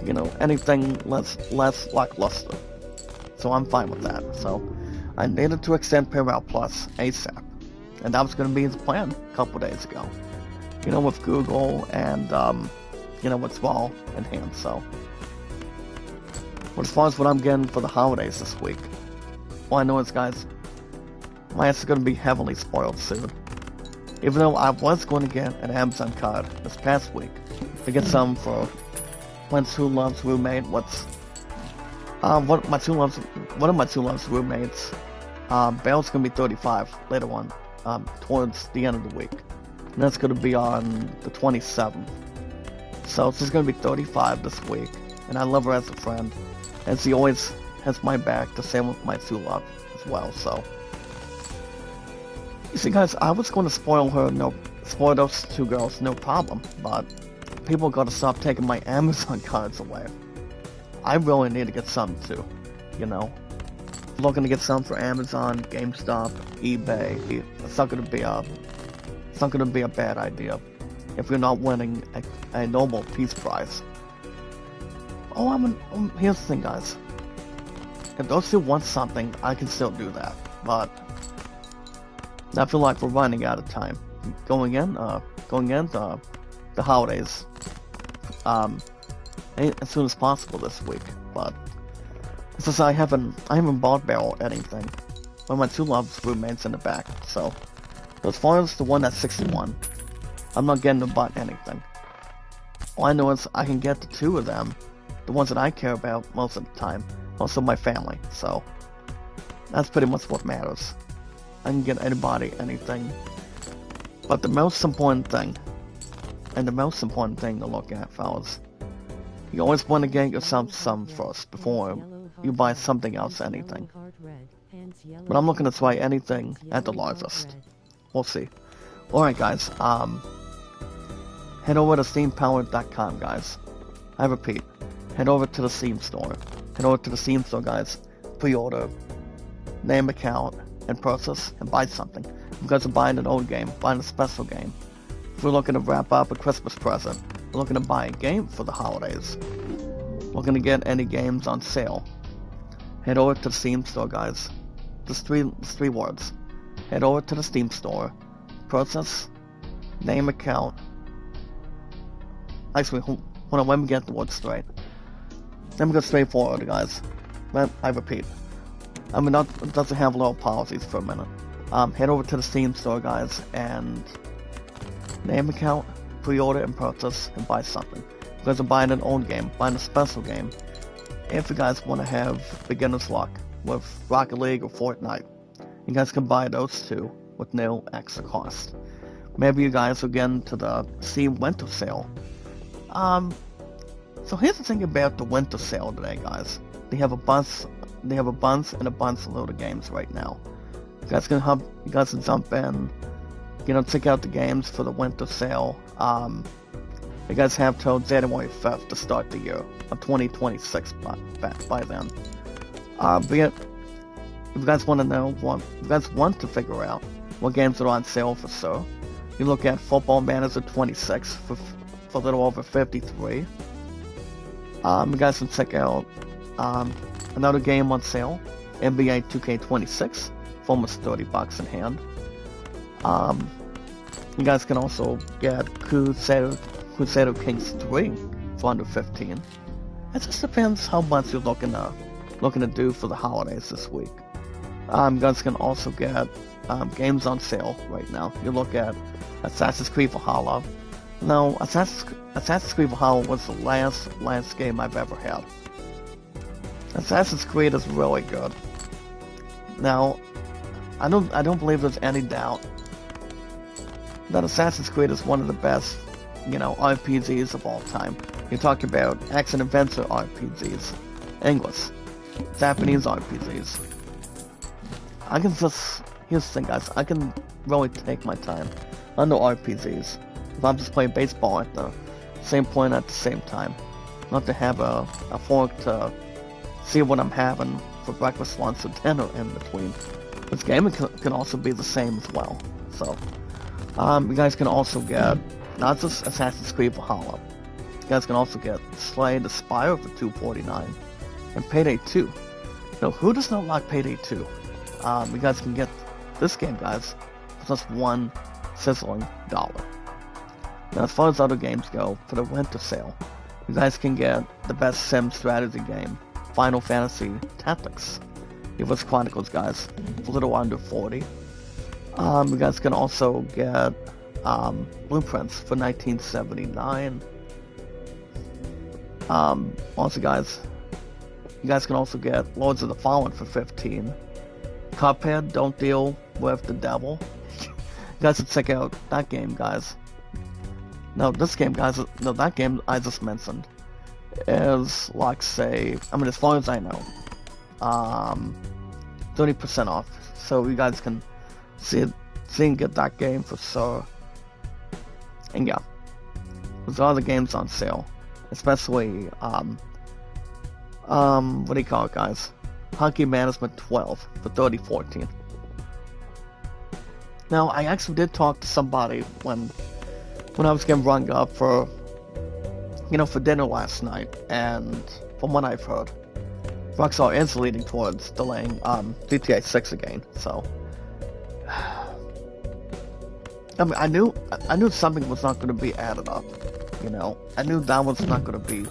you know, anything less lackluster. So I'm fine with that. So I needed to extend Paramount Plus ASAP, and that was gonna be his plan a couple days ago. You know, with Google and you know, what's all in hand. So. But as far as what I'm getting for the holidays this week, all I know is, guys, my ass is going to be heavily spoiled soon. Even though I was going to get an Amazon card this past week to get some for Who Loves Roommate, One of my two loves roommates, Bale's gonna be 35 later on, towards the end of the week. And that's gonna be on the 27th. So she's gonna be 35 this week, and I love her as a friend, and she always has my back. The same with my two love as well. So, you see, guys, I was gonna spoil those two girls, no problem. But people gotta stop taking my Amazon cards away. I really need to get some too, you know. Looking to get some for Amazon, GameStop, eBay. It's not gonna be a bad idea if you're not winning a Nobel Peace Prize. Here's the thing, guys. If those two want something, I can still do that. But I feel like we're running out of time. Going into the holidays, as soon as possible this week. But since I haven't bought Barrel anything, but my two loves roommates in the back. So as far as the one that's 61, I'm not getting to buy anything. All I know is I can get the two of them, the ones that I care about most of the time, also my family. So that's pretty much what matters. I can get anybody anything. But the most important thing to look at, fellas, you always want to get yourself some first before you buy something else, anything. But I'm looking to try anything at the largest. We'll see. Alright, guys, head over to steampowered.com, guys. I repeat, head over to the Steam store. Head over to the Steam store, guys. Pre-order, name account, and purchase, and buy something. You guys are buying an old game, buying a special game. If we're looking to wrap up a Christmas present, we're looking to buy a game for the holidays, looking to get any games on sale, head over to the Steam store, guys. Just three words. Head over to the Steam store, purchase, name account. Actually, hold on, let me get the words straight. Let me go straight forward, guys. I repeat. I mean, it doesn't have little policies for a minute. Head over to the Steam store, guys, and name account, pre-order and purchase, and buy something. You guys are buying an old game, buying a special game. If you guys want to have beginner's luck with Rocket League or Fortnite, you guys can buy those two with no extra cost. Maybe you guys will get into the Steam winter sale. So here's the thing about the winter sale today, guys. They have a bunch and a bunch of load games right now. You guys can jump in, check out the games for the winter sale. You guys have till January 5th to start the year of 2026 by then. But if you guys want to figure out what games are on sale for sure, you look at Football Manager 26 for a little over $53. You guys can check out another game on sale, NBA 2K26, for almost $30 in hand. You guys can also get Crusader Kings 3 for under $15. It just depends how much you're looking to do for the holidays this week. You guys can also get games on sale right now. You look at Assassin's Creed Valhalla. No, Assassin's Creed Valhalla was the last game I've ever had. Assassin's Creed is really good. Now, I don't believe there's any doubt that Assassin's Creed is one of the best, RPGs of all time. You're talking about action adventure RPGs, English, Japanese RPGs. Here's the thing, guys, I can really take my time on the RPGs. If I'm just playing baseball at the same point at the same time. Not to have a fork to see what I'm having for breakfast, lunch, or dinner in between. This game can also be the same as well. So, you guys can also get not just Assassin's Creed Valhalla. You guys can also get Slay the Spire for $2.49 and Payday 2. Now, who does not like Payday 2? You guys can get this game, guys, for just $1 sizzling dollar. Now, as far as other games go, for the winter sale, you guys can get the best sim strategy game, Final Fantasy Tactics. It Chronicles, guys, for a little under $40. You guys can also get Blueprints for $19.79. Also, guys, You guys can also get Lords of the Fallen for 15. Cuphead, Don't Deal with the Devil. You guys should check out that game, guys. No, this game, guys, no, that game I just mentioned is, like, say, I mean, as far as I know, 30% off. So you guys can see and get that game for sure. And yeah, there's other games on sale, especially, what do you call it, guys? Hockey Management 12 for 3014. Now, I actually did talk to somebody when I was getting rung up for, you know, for dinner last night, and from what I've heard, Rockstar is leading towards delaying GTA 6 again. So, I mean, I knew something was not going to be added up. You know, I knew that was not going to be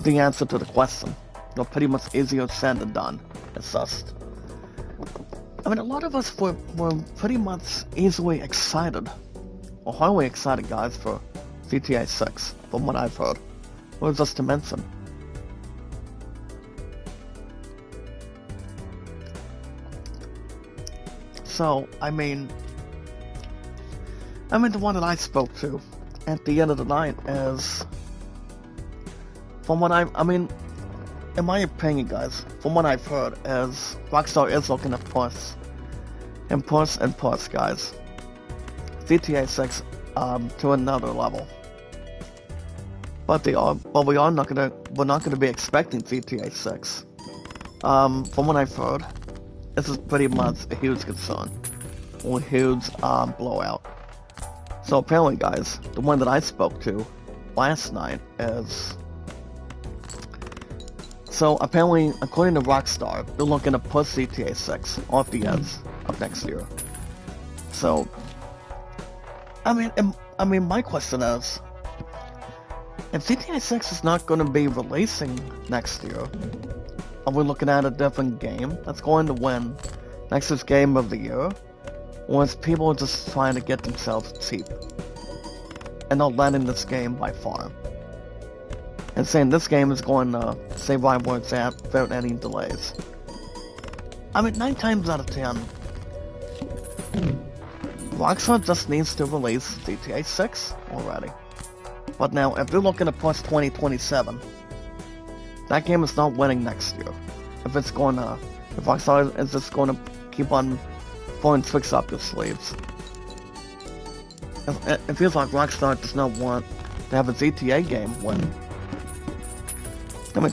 the answer to the question. You know, pretty much easier said than done. It's just, I mean, a lot of us were pretty much easily excited, or highly excited, guys, for GTA 6, from what I've heard. Or just to mention. So, I mean, the one that I spoke to at the end of the night is, from what I mean, in my opinion, guys, from what I've heard, is Rockstar is looking to push, guys, GTA 6 to another level. But we're not gonna be expecting GTA 6. From what I've heard, this is pretty much a huge concern, or a huge blowout. So apparently, guys, the one that I spoke to last night is, so apparently, according to Rockstar, they're looking to push GTA 6 off the edge of next year. So, I mean, my question is, if GTA 6 is not going to be releasing next year, are we looking at a different game that's going to win next year's Game of the Year? Or is people just trying to get themselves cheap and not letting this game by far? And saying this game is going to stay right where it's at without any delays. I mean, 9 times out of 10, Rockstar just needs to release GTA 6 already. But now, if they're looking to push 2027, that game is not winning next year. If Rockstar is just going to keep on pulling tricks up your sleeves. It feels like Rockstar does not want to have a GTA game win. I mean,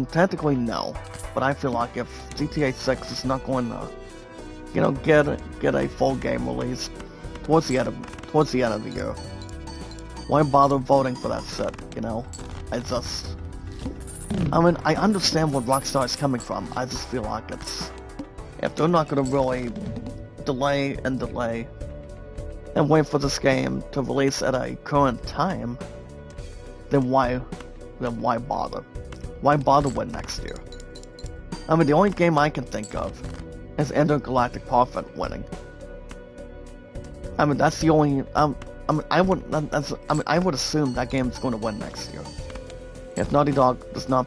technically no. But I feel like if GTA 6 is not going to, you know, get a full game release towards the end of the year, why bother voting for that shit, you know? I understand where Rockstar is coming from. I just feel like if they're not gonna really delay and wait for this game to release at a current time, then why bother? Why bother with next year? I mean, the only game I can think of is Intergalactic Prophet winning. I mean, that's the only. I would assume that game's going to win next year. If Naughty Dog does not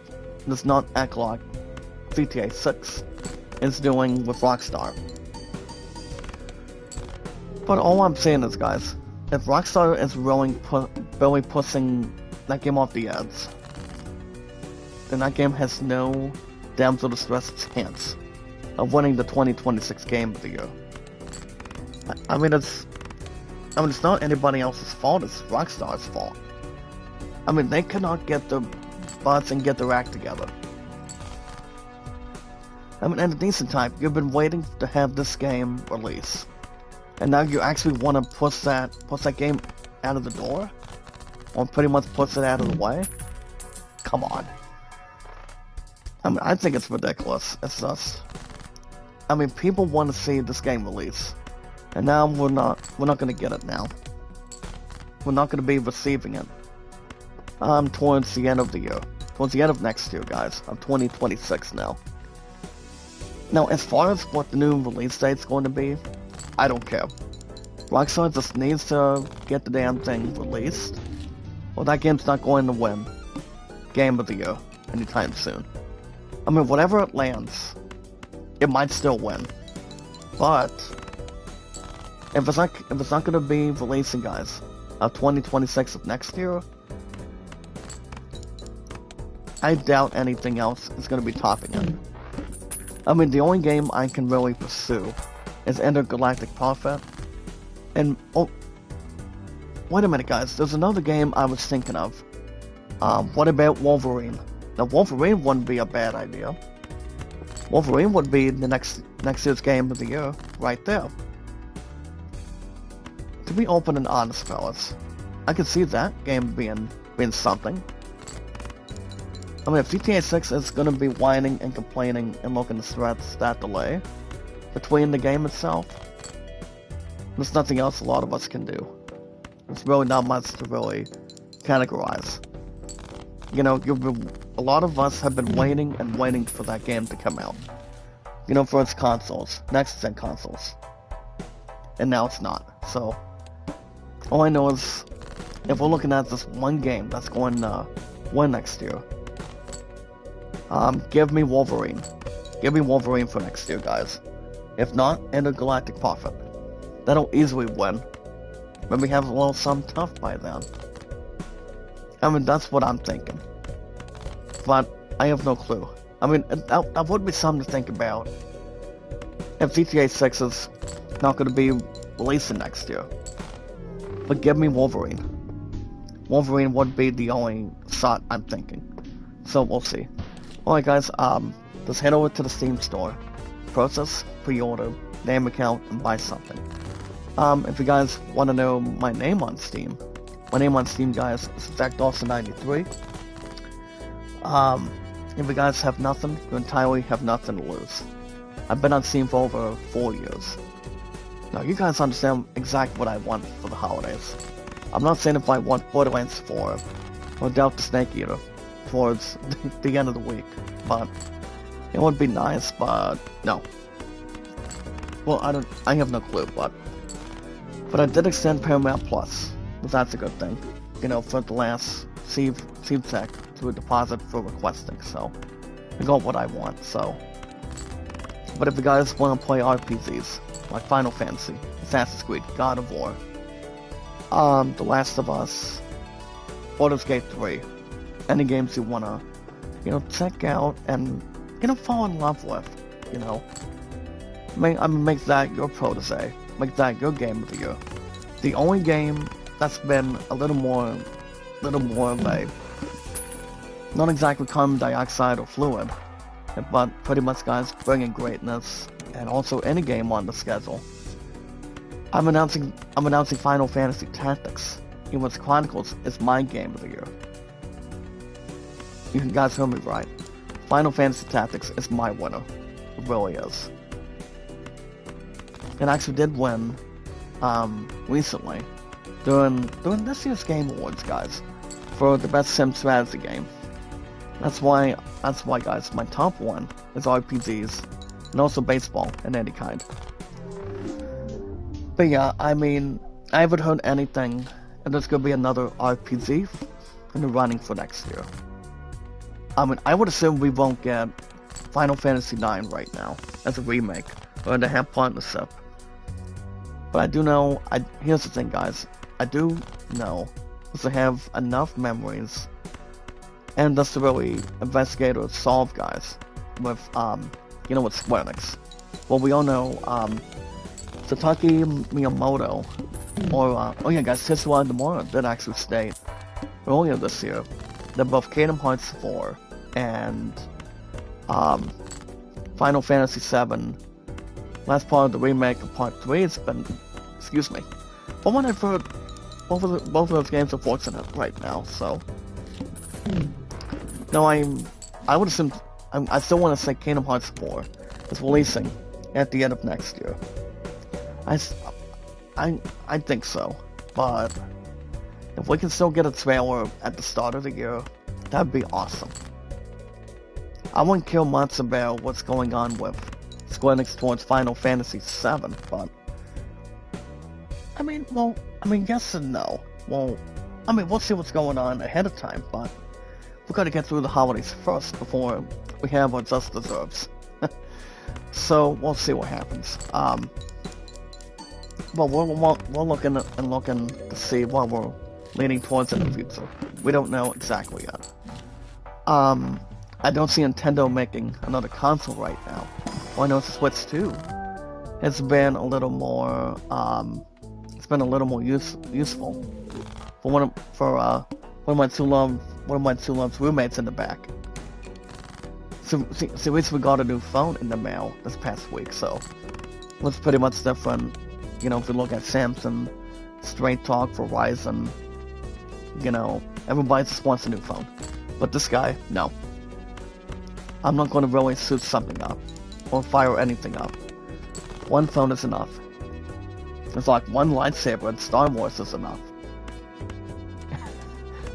act like GTA 6 is doing with Rockstar. But all I'm saying is, guys, if Rockstar is really pushing that game off the edge, then that game has no damsel distress chance of winning the 2026 Game of the Year. I mean, it's not anybody else's fault, it's Rockstar's fault. I mean, they cannot get their butts and get their act together. I mean, in a decent time, you've been waiting to have this game release. And now you actually want to push that game out of the door? Or pretty much push it out of the way? Come on. I mean, I think it's ridiculous. It's just, I mean, people want to see this game release. And now we're not going to get it now. We're not going to be receiving it towards the end of the year. Towards the end of next year, guys. Of 2026 now. Now, as far as what the new release date's going to be, I don't care. Rockstar just needs to get the damn thing released, or that game's not going to win Game of the Year anytime soon. I mean, whatever it lands, it might still win. But if it's not gonna be releasing, guys, 2026 of next year, I doubt anything else is gonna be topping it. I mean, the only game I can really pursue is Intergalactic Prophet. And oh, wait a minute, guys. There's another game I was thinking of. What about Wolverine? Now, Wolverine wouldn't be a bad idea. Wolverine would be the next year's game of the year, right there. To be open and honest, fellas, I could see that game being something. I mean, if GTA 6 is gonna be whining and complaining and looking to stretch that delay between the game itself, there's nothing else a lot of us can do. There's really not much to really categorize. You know, a lot of us have been waiting and waiting for that game to come out. You know, for its consoles, next-gen consoles. And now it's not. So, all I know is, if we're looking at this one game that's going to win next year, give me Wolverine. Give me Wolverine for next year, guys. If not, Intergalactic Prophet. That'll easily win. Maybe have a little something tough by then. I mean, that's what I'm thinking. But I have no clue. I mean, that would be something to think about. If GTA 6 is not going to be releasing next year. But give me Wolverine. Wolverine would be the only shot I'm thinking. So we'll see. Alright guys, just head over to the Steam store. Process, pre-order, name account, and buy something. If you guys want to know my name on Steam, guys, is ZachDawson93. If you guys have nothing, you entirely have nothing to lose. I've been on Steam for over 4 years. Now, you guys understand exactly what I want for the holidays. I'm not saying if I want Borderlands 4 or Delta Snake Eater towards the end of the week, but it would be nice, but no. Well, I have no clue, but I did extend Paramount Plus, but that's a good thing. You know, for the last Steve Tech to a deposit for requesting, so I got what I want, so. But if you guys want to play RPGs, like Final Fantasy, Assassin's Creed, God of War, The Last of Us, Baldur's Gate 3, any games you wanna, you know, check out and, you know, fall in love with, you know. Make that your protege, make that your game of the year. The only game that's been a little more of a, not exactly carbon dioxide or fluid, but pretty much, guys, bringing greatness and also any game on the schedule. I'm announcing Final Fantasy Tactics. Heroes Chronicles is my game of the year. You guys heard me right. Final Fantasy Tactics is my winner. It really is. It actually did win recently during this year's Game Awards, guys, for the best sim strategy game. That's why, guys, my top one is RPGs and also baseball in any kind. But yeah, I mean, I haven't heard anything, and there's gonna be another RPG in the running for next year. I mean, I would assume we won't get Final Fantasy IX right now as a remake or to have partnership. But I do know, here's the thing, guys, I do know to have enough memories and just to really investigate or solve, guys, with, you know, with Square Enix. Well, we all know, Satoshi Miyamoto, or, oh yeah, guys, Tetsuya Nomura did actually state earlier this year that both Kingdom Hearts 4 and, Final Fantasy 7, last part of the remake of Part 3 has been, excuse me, but when I've heard, both of those games are fortunate right now, so. No, I would assume, I still want to say Kingdom Hearts 4 is releasing at the end of next year. I think so, but if we can still get a trailer at the start of the year, that'd be awesome. I wouldn't care much about what's going on with Square Enix towards Final Fantasy 7, but I mean, yes and no. Well, I mean, we'll see what's going on ahead of time, but we gotta get through the holidays first before we have our just desserts. So we'll see what happens. But we're looking and looking to see what we're leaning towards in the future. We don't know exactly yet. I don't see Nintendo making another console right now. Well, I know Switch 2 has been a little more, useful for one of my two love's roommates in the back. So at least we got a new phone in the mail this past week, so it was pretty much different. You know, if you look at Samsung, Straight Talk, Verizon, you know, everybody just wants a new phone. But this guy, no. I'm not going to really suit something up, or fire anything up. One phone is enough. It's like one lightsaber in Star Wars is enough.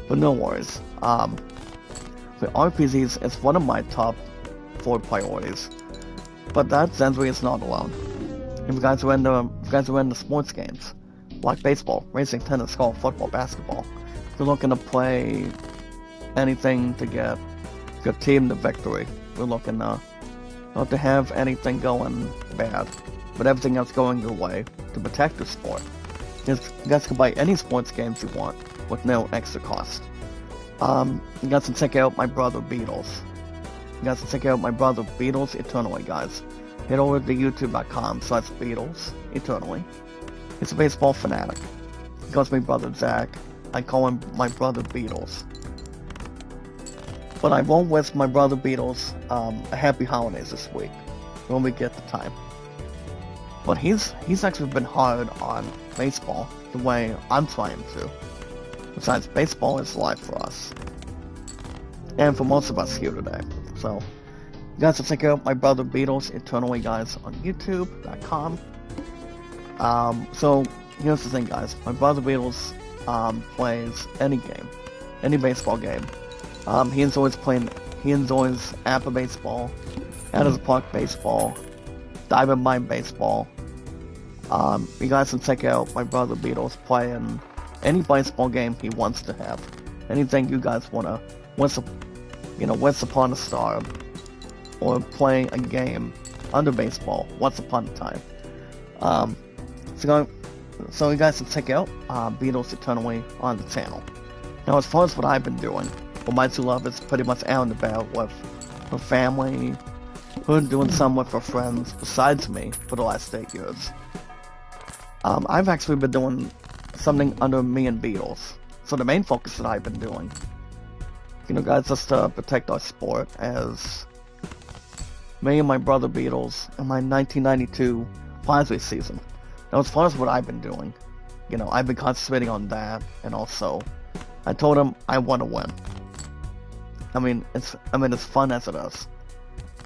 But no worries. With RPGs, it's one of my top 4 priorities. But that Zenry is not alone. If you guys are into sports games, like baseball, racing, tennis, golf, football, basketball, if you're looking to play anything to get your team to victory, we're looking not to have anything going bad, but everything else going your way to protect your sport. You guys can buy any sports games you want with no extra cost. You guys can check out my brother Beatles. You guys can check out my brother Beatles Eternally, guys. Head over to youtube.com/Beatles Eternally. He's a baseball fanatic. He calls me brother Zach. I call him my brother Beatles. But I won't wish my brother Beatles a happy holidays this week when we get the time. But he's actually been hard on baseball the way I'm trying to. Besides, baseball is life for us. And for most of us here today. So, you guys can check out my brother Beatles Eternally, guys, on youtube.com. So, here's the thing, guys. My brother Beatles plays any game. Any baseball game. He enjoys Apple baseball, Adams Park baseball, Diamond Mine baseball. You guys can check out my brother Beatles playing any baseball game he wants to have. Anything you guys wanna, once upon a star, or play a game under baseball once upon a time. So you guys can check out Beatles Eternally on the channel. Now, as far as what I've been doing, well, my two love is pretty much out and about with her family, her doing some with her friends besides me for the last 8 years. I've actually been doing something under me and Beatles. So the main focus that I've been doing, you know, guys, just to protect our sport, as me and my brother Beatles in my 1992 Padres season. Now, as far as what I've been doing, you know, I've been concentrating on that, and also, I told him I want to win. I mean, it's fun as it is.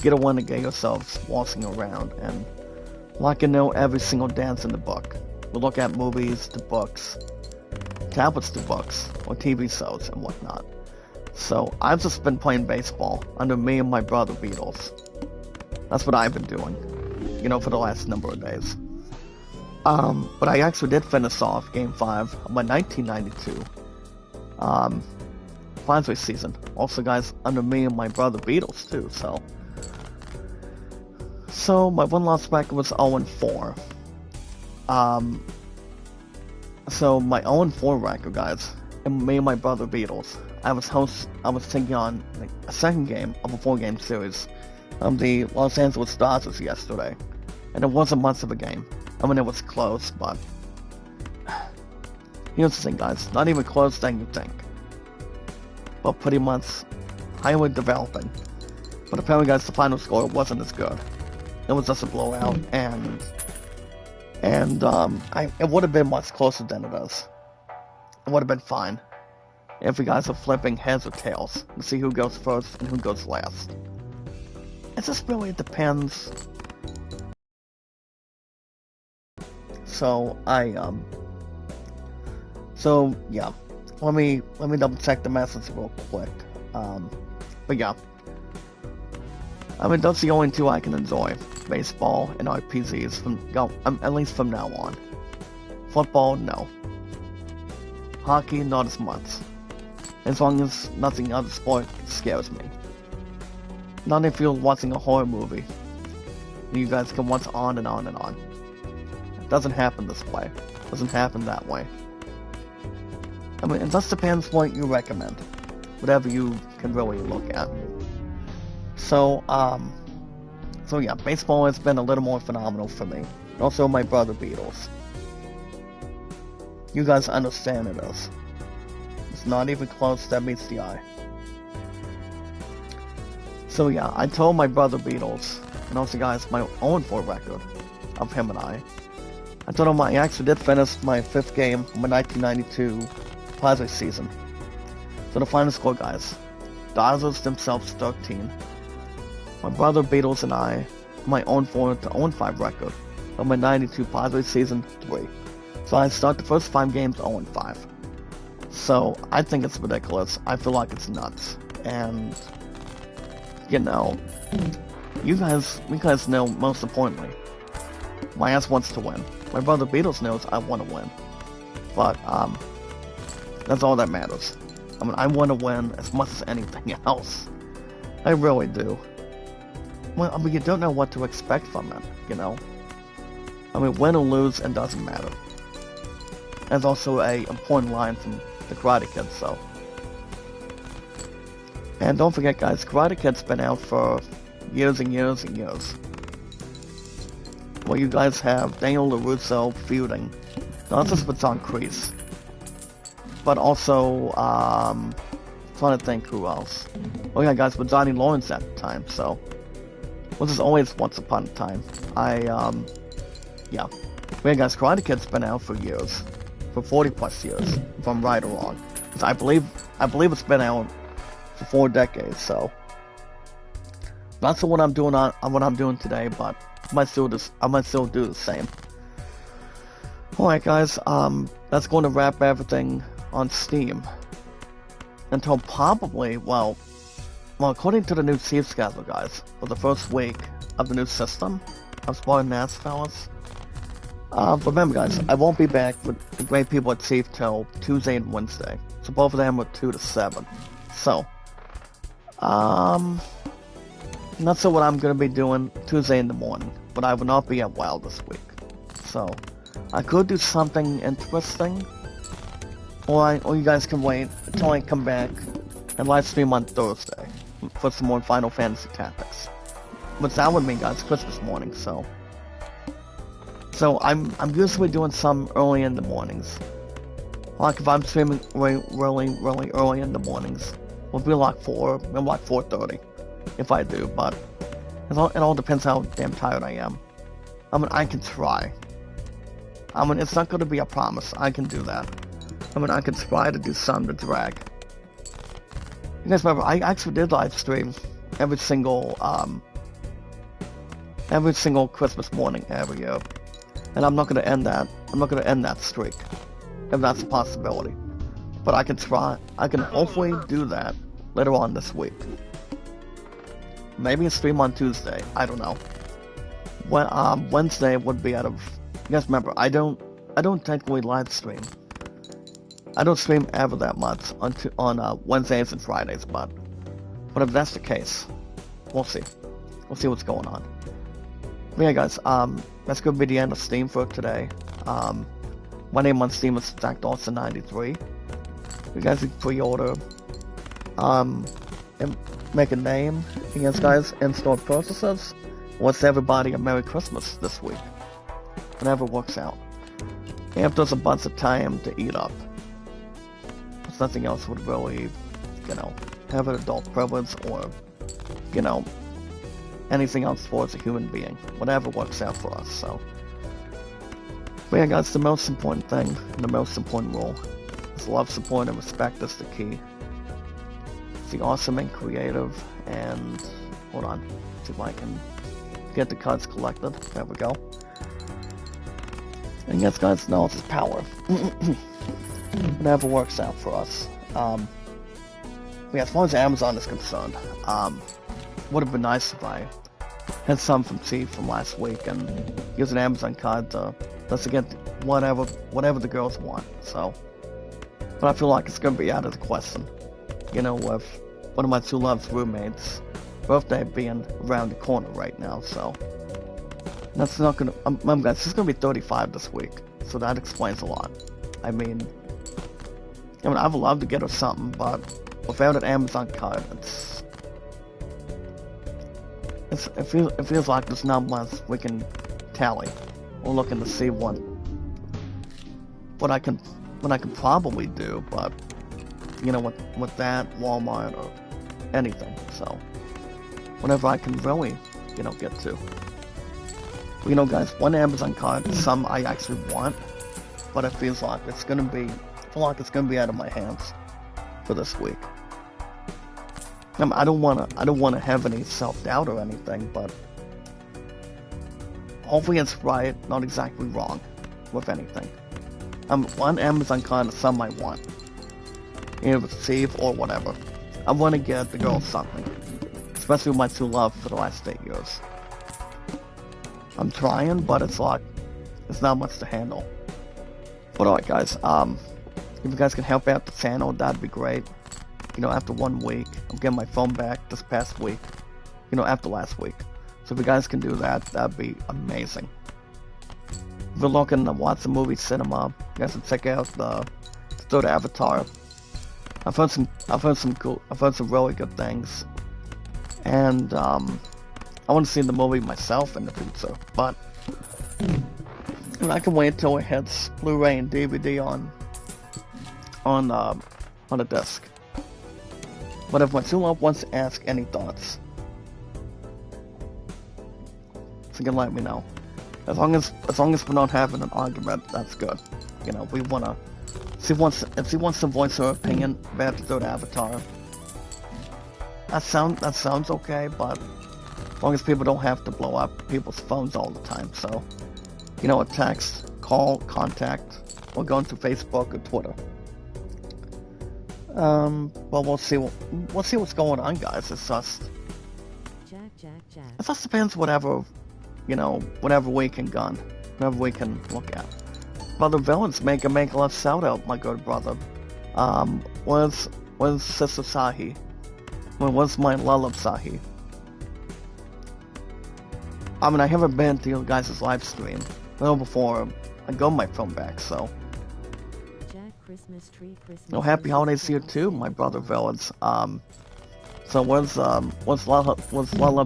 Get a win to get yourselves waltzing around, and like to know every single dance in the book. We'll look at movies to books, tablets to books, or TV shows and whatnot. So, I've just been playing baseball under me and my brother Beatles. That's what I've been doing, you know, for the last number of days. But I actually did finish off Game 5 of my 1992 Padres season. Also, guys, under me and my brother Beatles, too, So, my one-loss record was 0-4. So, my 0-4 record, guys, and me and my brother Beatles, I was taking on like, a second game of a 4-game series of the Los Angeles Dodgers yesterday. And it wasn't much of a game. I mean, it was close, but here's the thing, guys. Not even close than you think. But pretty much highly developing. But apparently, guys, the final score wasn't as good. It was just a blowout, and it would have been much closer than it is. It would have been fine if you guys are flipping heads or tails to see who goes first and who goes last. It just really depends. So yeah, let me double check the message real quick. But yeah, I mean, that's the only two I can enjoy: baseball and RPGs. At least from now on. Football, no. Hockey, not as much. as long as nothing other sport scares me. Not if you're watching a horror movie. You guys can watch on and on and on. It doesn't happen this way. It doesn't happen that way. I mean, it just depends what you recommend. Whatever you can really look at. So yeah, baseball has been a little more phenomenal for me. Also my brother Beatles. You guys understand it is. It's not even close that meets the eye. So yeah, I told my brother Beatles, and also guys, my own 4 record of him and I told him I actually did finish my 5th game of my 1992 Padres season. So the final score, guys, Dodgers themselves 13. My brother Beatles and I, my own 4 to own 5 record of my 92 Padres season 3. So I start the first 5 games 0-5. So I think it's ridiculous. I feel like it's nuts. And you know, you guys know most importantly, my ass wants to win. My brother Beatles knows I want to win. But that's all that matters. I mean, I want to win as much as anything else. I really do. Well, I mean, you don't know what to expect from it, you know? I mean, win or lose, it doesn't matter. There's also a important line from the Karate Kid, so. And don't forget, guys, Karate Kid's been out for years and years and years. Well, you guys have Daniel LaRusso feuding, not just with John Kreese, but also, trying to think who else. Oh yeah, guys, with Johnny Lawrence at the time, so. This is always once upon a time. Yeah. Well, yeah, guys, Karate Kid's been out for years. For 40 plus years, if I'm right or wrong. I believe it's been out for 4 decades, so. That's what I'm doing today, but I might still do the same. Alright guys, that's going to wrap everything on Steam. Until probably, well, according to the new Chief schedule, guys, for the first week of the new system of Spartan Mass Fellas. Remember guys, I won't be back with the great people at Chief till Tuesday and Wednesday. So both of them are 2 to 7. So, not sure what I'm going to be doing Tuesday in the morning, but I will not be at WoW this week. So, I could do something interesting, or you guys can wait until I come back and live stream on Thursday for some more Final Fantasy Tactics. But that would mean, guys, Christmas morning, so. So I'm usually doing some early in the mornings. Like if I'm streaming really early in the mornings, it'll be like 4:30 if I do. But it all depends how damn tired I am. I mean, I can try. I mean, it's not going to be a promise. I can do that. I mean, I can try to do some to drag. You guys remember, I actually did live stream every single Christmas morning every year. And I'm not going to end that. I'm not going to end that streak, if that's a possibility. But I can try. I can hopefully do that later on this week. Maybe a stream on Tuesday. I don't know. When Wednesday would be out of. You guys remember, I don't technically live stream. I don't stream ever that much on Wednesdays and Fridays, but if that's the case, we'll see. We'll see what's going on. But yeah, guys, that's going to be the end of Steam for today. My name on Steam is Zach Dawson 93. You guys can pre-order, and make a name. You guys, in-store purchases. Wish everybody a Merry Christmas this week. Whenever it works out. And there's a bunch of time to eat up. If nothing else would really, have an adult privilege or, anything else towards a human being. Whatever works out for us, so. But yeah, guys, the most important thing, the most important rule, is love, support, and respect is the key. It's the awesome and creative, and, hold on, see if I can get the cards collected. There we go. And yes, guys, knowledge is power. Whatever works out for us. Yeah, as far as Amazon is concerned, would have been nice if I had some from Chief from last week and use an Amazon card to let's get whatever the girls want. So, but I feel like it's gonna be out of the question. you know, with one of my two loves roommates' birthday being around the corner right now, so that's not gonna. Guys, she's gonna be 35 this week, so that explains a lot. I mean, I would love to get her something, but without an Amazon card, it feels like there's not much we can tally. We're looking to see what I can probably do, but you know, with that Walmart or anything, so whatever I can really, you know, get to. You know, guys, one Amazon card, some I actually want, but it feels like it's gonna be out of my hands for this week. I don't wanna have any self-doubt or anything, but hopefully it's right, not exactly wrong with anything. One Amazon card is some I want. Either receive or whatever. I want to get the girl something. Especially with my two love for the last 8 years. I'm trying, but it's like, it's not much to handle. But alright guys, if you guys can help out the channel, that'd be great. You know, after 1 week, I'm getting my phone back this past week. You know, after last week. So if you guys can do that, that'd be amazing. If you're looking to watch the movie cinema, you guys can check out the third Avatar. I've heard some really good things. And I want to see the movie myself in the future, but I can wait until it hits Blu-ray and DVD on a disc. But if my two love wants to ask any thoughts, so you can let me know. As long as we're not having an argument, that's good. You know, we wanna. If she wants to voice her opinion about the third Avatar, that sounds okay, but as long as people don't have to blow up people's phones all the time, so you know, a text, call, contact, or going to Facebook or Twitter. Well, we'll see what's going on, guys. It's just depends whatever, you know, whatever we can look at. Brother Villains make a left shout out, my good brother. Where's Sister Sahi? Where's my Lullab Sahi? I mean, I haven't been to you guys' live stream. Well, before I got my phone back, so. No, happy holidays to you too, my brother Villains. So where's Lullab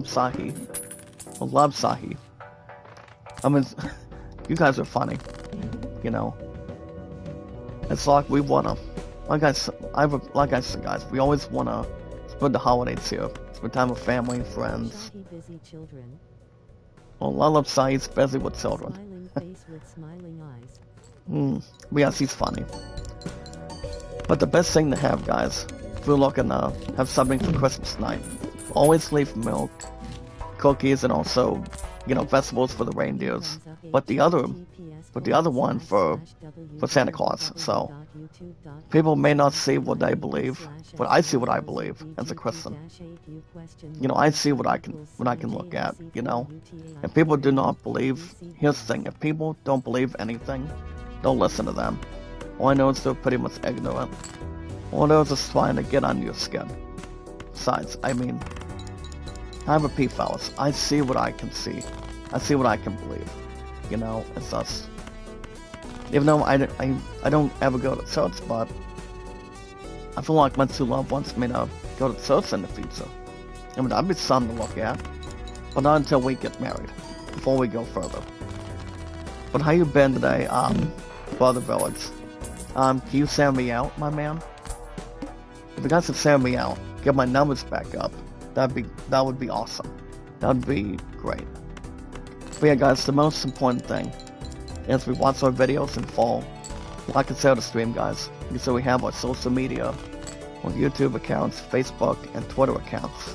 Sahi? Lullab Sahi. I mean, you guys are funny. You know, it's like we wanna, like I said, guys, we always wanna spend the holidays here, spend time with family and friends. Well, Lullab Sahi's busy with children. But yes, he's funny. But the best thing to have, guys, if we're looking to have something for Christmas night, always leave milk, cookies, and also, you know, vegetables for the reindeers. But the other one for Santa Claus. So people may not see what they believe, but I see what I believe as a Christian. You know, I see what I can look at. You know, if people do not believe, here's the thing: if people don't believe anything, don't listen to them. All I know is they're pretty much ignorant. All they're just trying to get under your skin. Besides, I mean, I have a pee, fellas. I see what I can see. I see what I can believe. You know, it's us. Even though I don't ever go to church, but I feel like my two love wants me to go to church in the future. I mean, that'd be something to look at. But not until we get married. Before we go further. But how you been today, Brother Village? Can you sound me out, my man? If you guys can sound me out, get my numbers back up, that would be awesome. That would be great. But yeah, guys, the most important thing is we watch our videos in full. Like and share the stream, guys. So we have our social media, our YouTube accounts, Facebook, and Twitter accounts.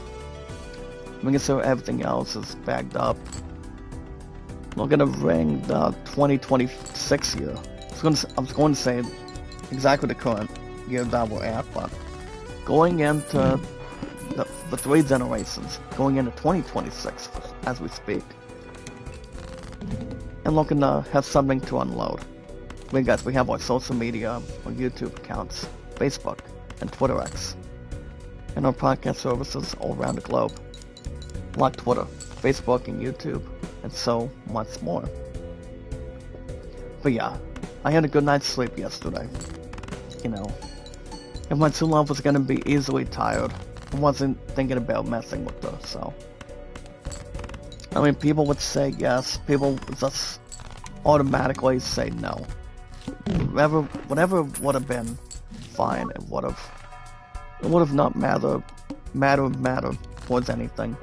We can see everything else is bagged up. We're gonna ring the 2026 year. I was going to say exactly the current year that we're at, but going into the 3 generations, going into 2026 as we speak, and looking to have something to unload. We have our social media, our YouTube accounts, Facebook, and Twitter X. and our podcast services all around the globe, like Twitter, Facebook, and YouTube, and so much more. But yeah, I had a good night's sleep yesterday. You know, if my true love was gonna be easily tired, I wasn't thinking about messing with her, so. I mean, people would say yes, people would just automatically say no. Whatever would have been fine, it would have not mattered towards anything.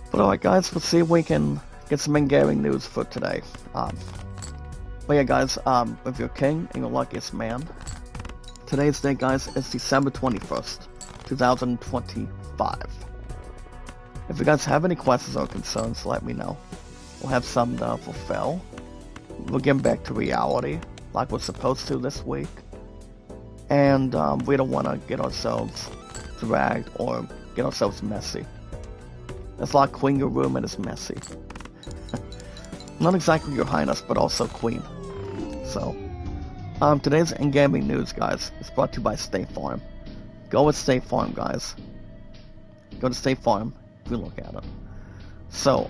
But alright guys, let's see if we can get some in-gaming news for today. But yeah guys, if you're king and you're luckiest man, today's date guys is December 21st, 2025. If you guys have any questions or concerns, let me know. We'll have some to fulfill. We're getting back to reality, like we're supposed to this week. And we don't want to get ourselves dragged or get ourselves messy. It's like clean your room and it's messy. Not exactly your highness, but also queen. So, today's in-gaming news, guys, is brought to you by State Farm. Go with State Farm, guys. Go to State Farm if you look at it. So,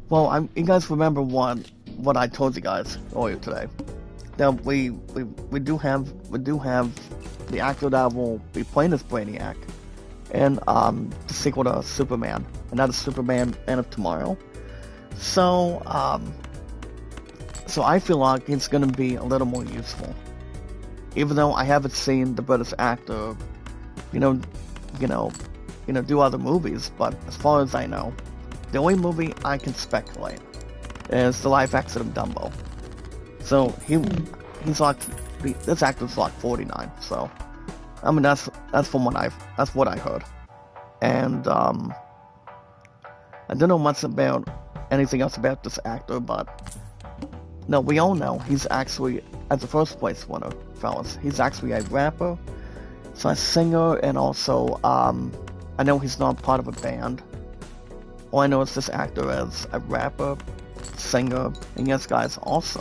well, you guys remember what I told you guys earlier today. That we do have the actor that will be playing as Brainiac, and the sequel to Superman, and that is Superman Man of Tomorrow. So so I feel like it's gonna be a little more useful, even though I haven't seen the British actor, do other movies. But as far as I know, the only movie I can speculate is the live action of Dumbo. So he's like, this actor's like 49. So I mean that's what I heard, and I don't know much about anything else about this actor, but no, we all know he's actually, as a first place winner, fellas, he's actually a rapper, so a singer, and also I know he's not part of a band. All I know is this actor is a rapper, singer, and yes guys, also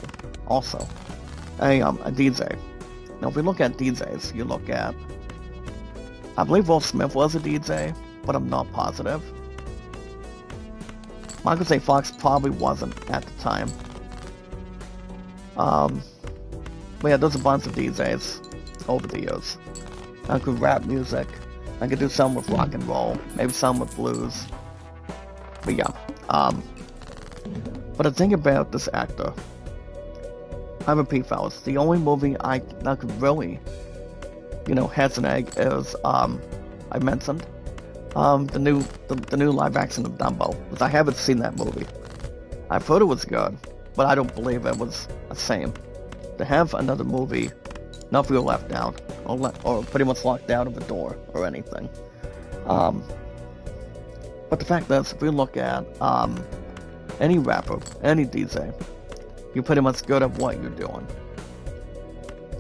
a DJ. Now if we look at DJs, you look at, I believe Will Smith was a DJ, but I'm not positive. Michael J. Fox probably wasn't at the time. But yeah, there's a bunch of DJs over the years. I could rap music, I could do some with rock and roll, maybe some with blues. But yeah, but the thing about this actor, I repeat fellas, the only movie I could really, heads and egg is, I mentioned, the new live action of Dumbo, because I haven't seen that movie. I've heard it was good, but I don't believe it was the same. To have another movie not feel left out, or pretty much locked out of a door or anything. But the fact is, if we look at any rapper, any DJ, you're pretty much good at what you're doing.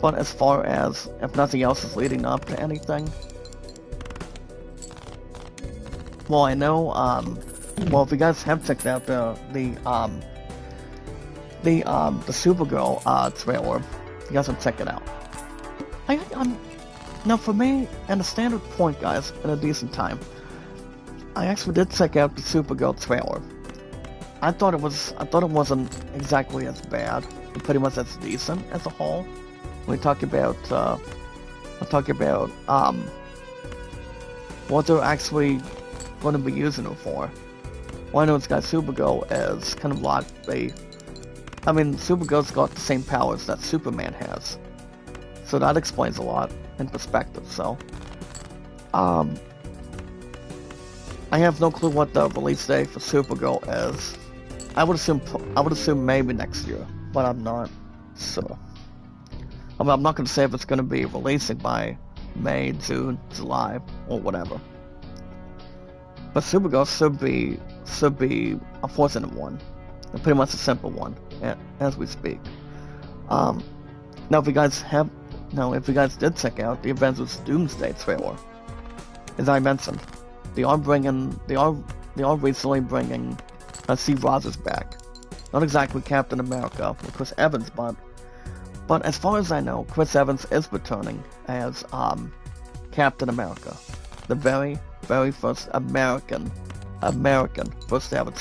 But as far as if nothing else is leading up to anything, well, I know, well, if you guys have checked out the Supergirl trailer, you guys can check it out. Now for me, at a standard point, guys, in a decent time, I actually did check out the Supergirl trailer. I thought it wasn't exactly as bad, but pretty much as decent as a whole. When we talk about what they're actually going to be using it for. Well, I know it's got Supergirl as kind of like Supergirl's got the same powers that Superman has. So that explains a lot in perspective, so. I have no clue what the release date for Supergirl is. I would assume maybe next year, but I'm not sure. I mean, I'm not going to say if it's going to be releasing by May, June, July, or whatever. But Supergirl should be a fortunate one, and pretty much a simple one, as we speak. Now, if you guys did check out the Avengers Doomsday trailer, as I mentioned, they are recently bringing Steve Rogers back. Not exactly Captain America with Chris Evans, but But as far as I know, Chris Evans is returning as Captain America, the very, very first American first ever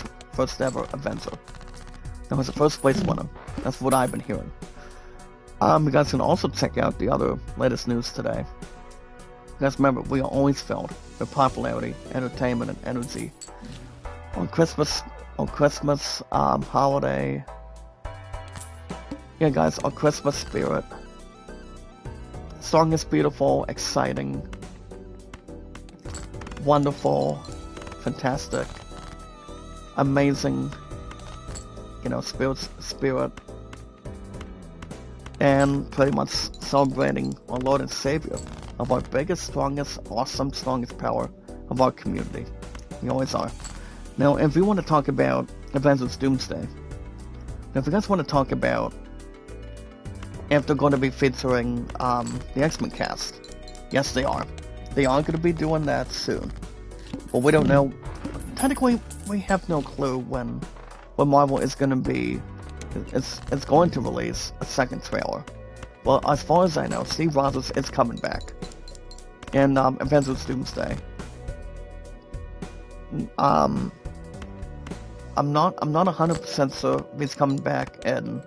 Avenger. That was the first place winner. That's what I've been hearing. You guys can also check out the other latest news today. You guys remember, we are always filled with popularity, entertainment, and energy. On Christmas, holiday. Yeah, guys, our Christmas spirit. Song is beautiful, exciting, wonderful, fantastic, amazing, spirit, and pretty much celebrating our Lord and Savior of our biggest, strongest, awesome, strongest power of our community. We always are. Now, if we want to talk about Avengers Doomsday, now if you guys want to talk about if they're going to be featuring the X-Men cast, yes, they are. They are going to be doing that soon. But we don't know. Technically, we have no clue when Marvel is going to be. It's going to release a second trailer. Well, as far as I know, Steve Rogers is coming back in Avengers Doomsday. I'm not 100% sure if he's coming back in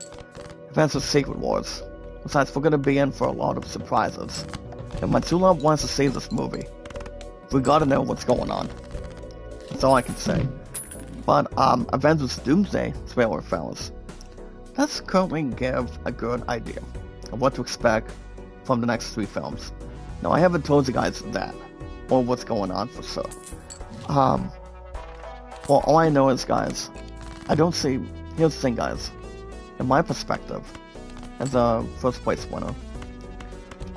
Avengers Secret Wars. Besides, we're gonna be in for a lot of surprises. And my true love wants to see this movie. We gotta know what's going on. That's all I can say. But Avengers Doomsday trailer, fellas. Let's currently give a good idea of what to expect from the next 3 films. Now, I haven't told you guys that, or what's going on for sure. Well, all I know is, guys, I don't see. Here's the thing, guys. In my perspective, as a first place winner,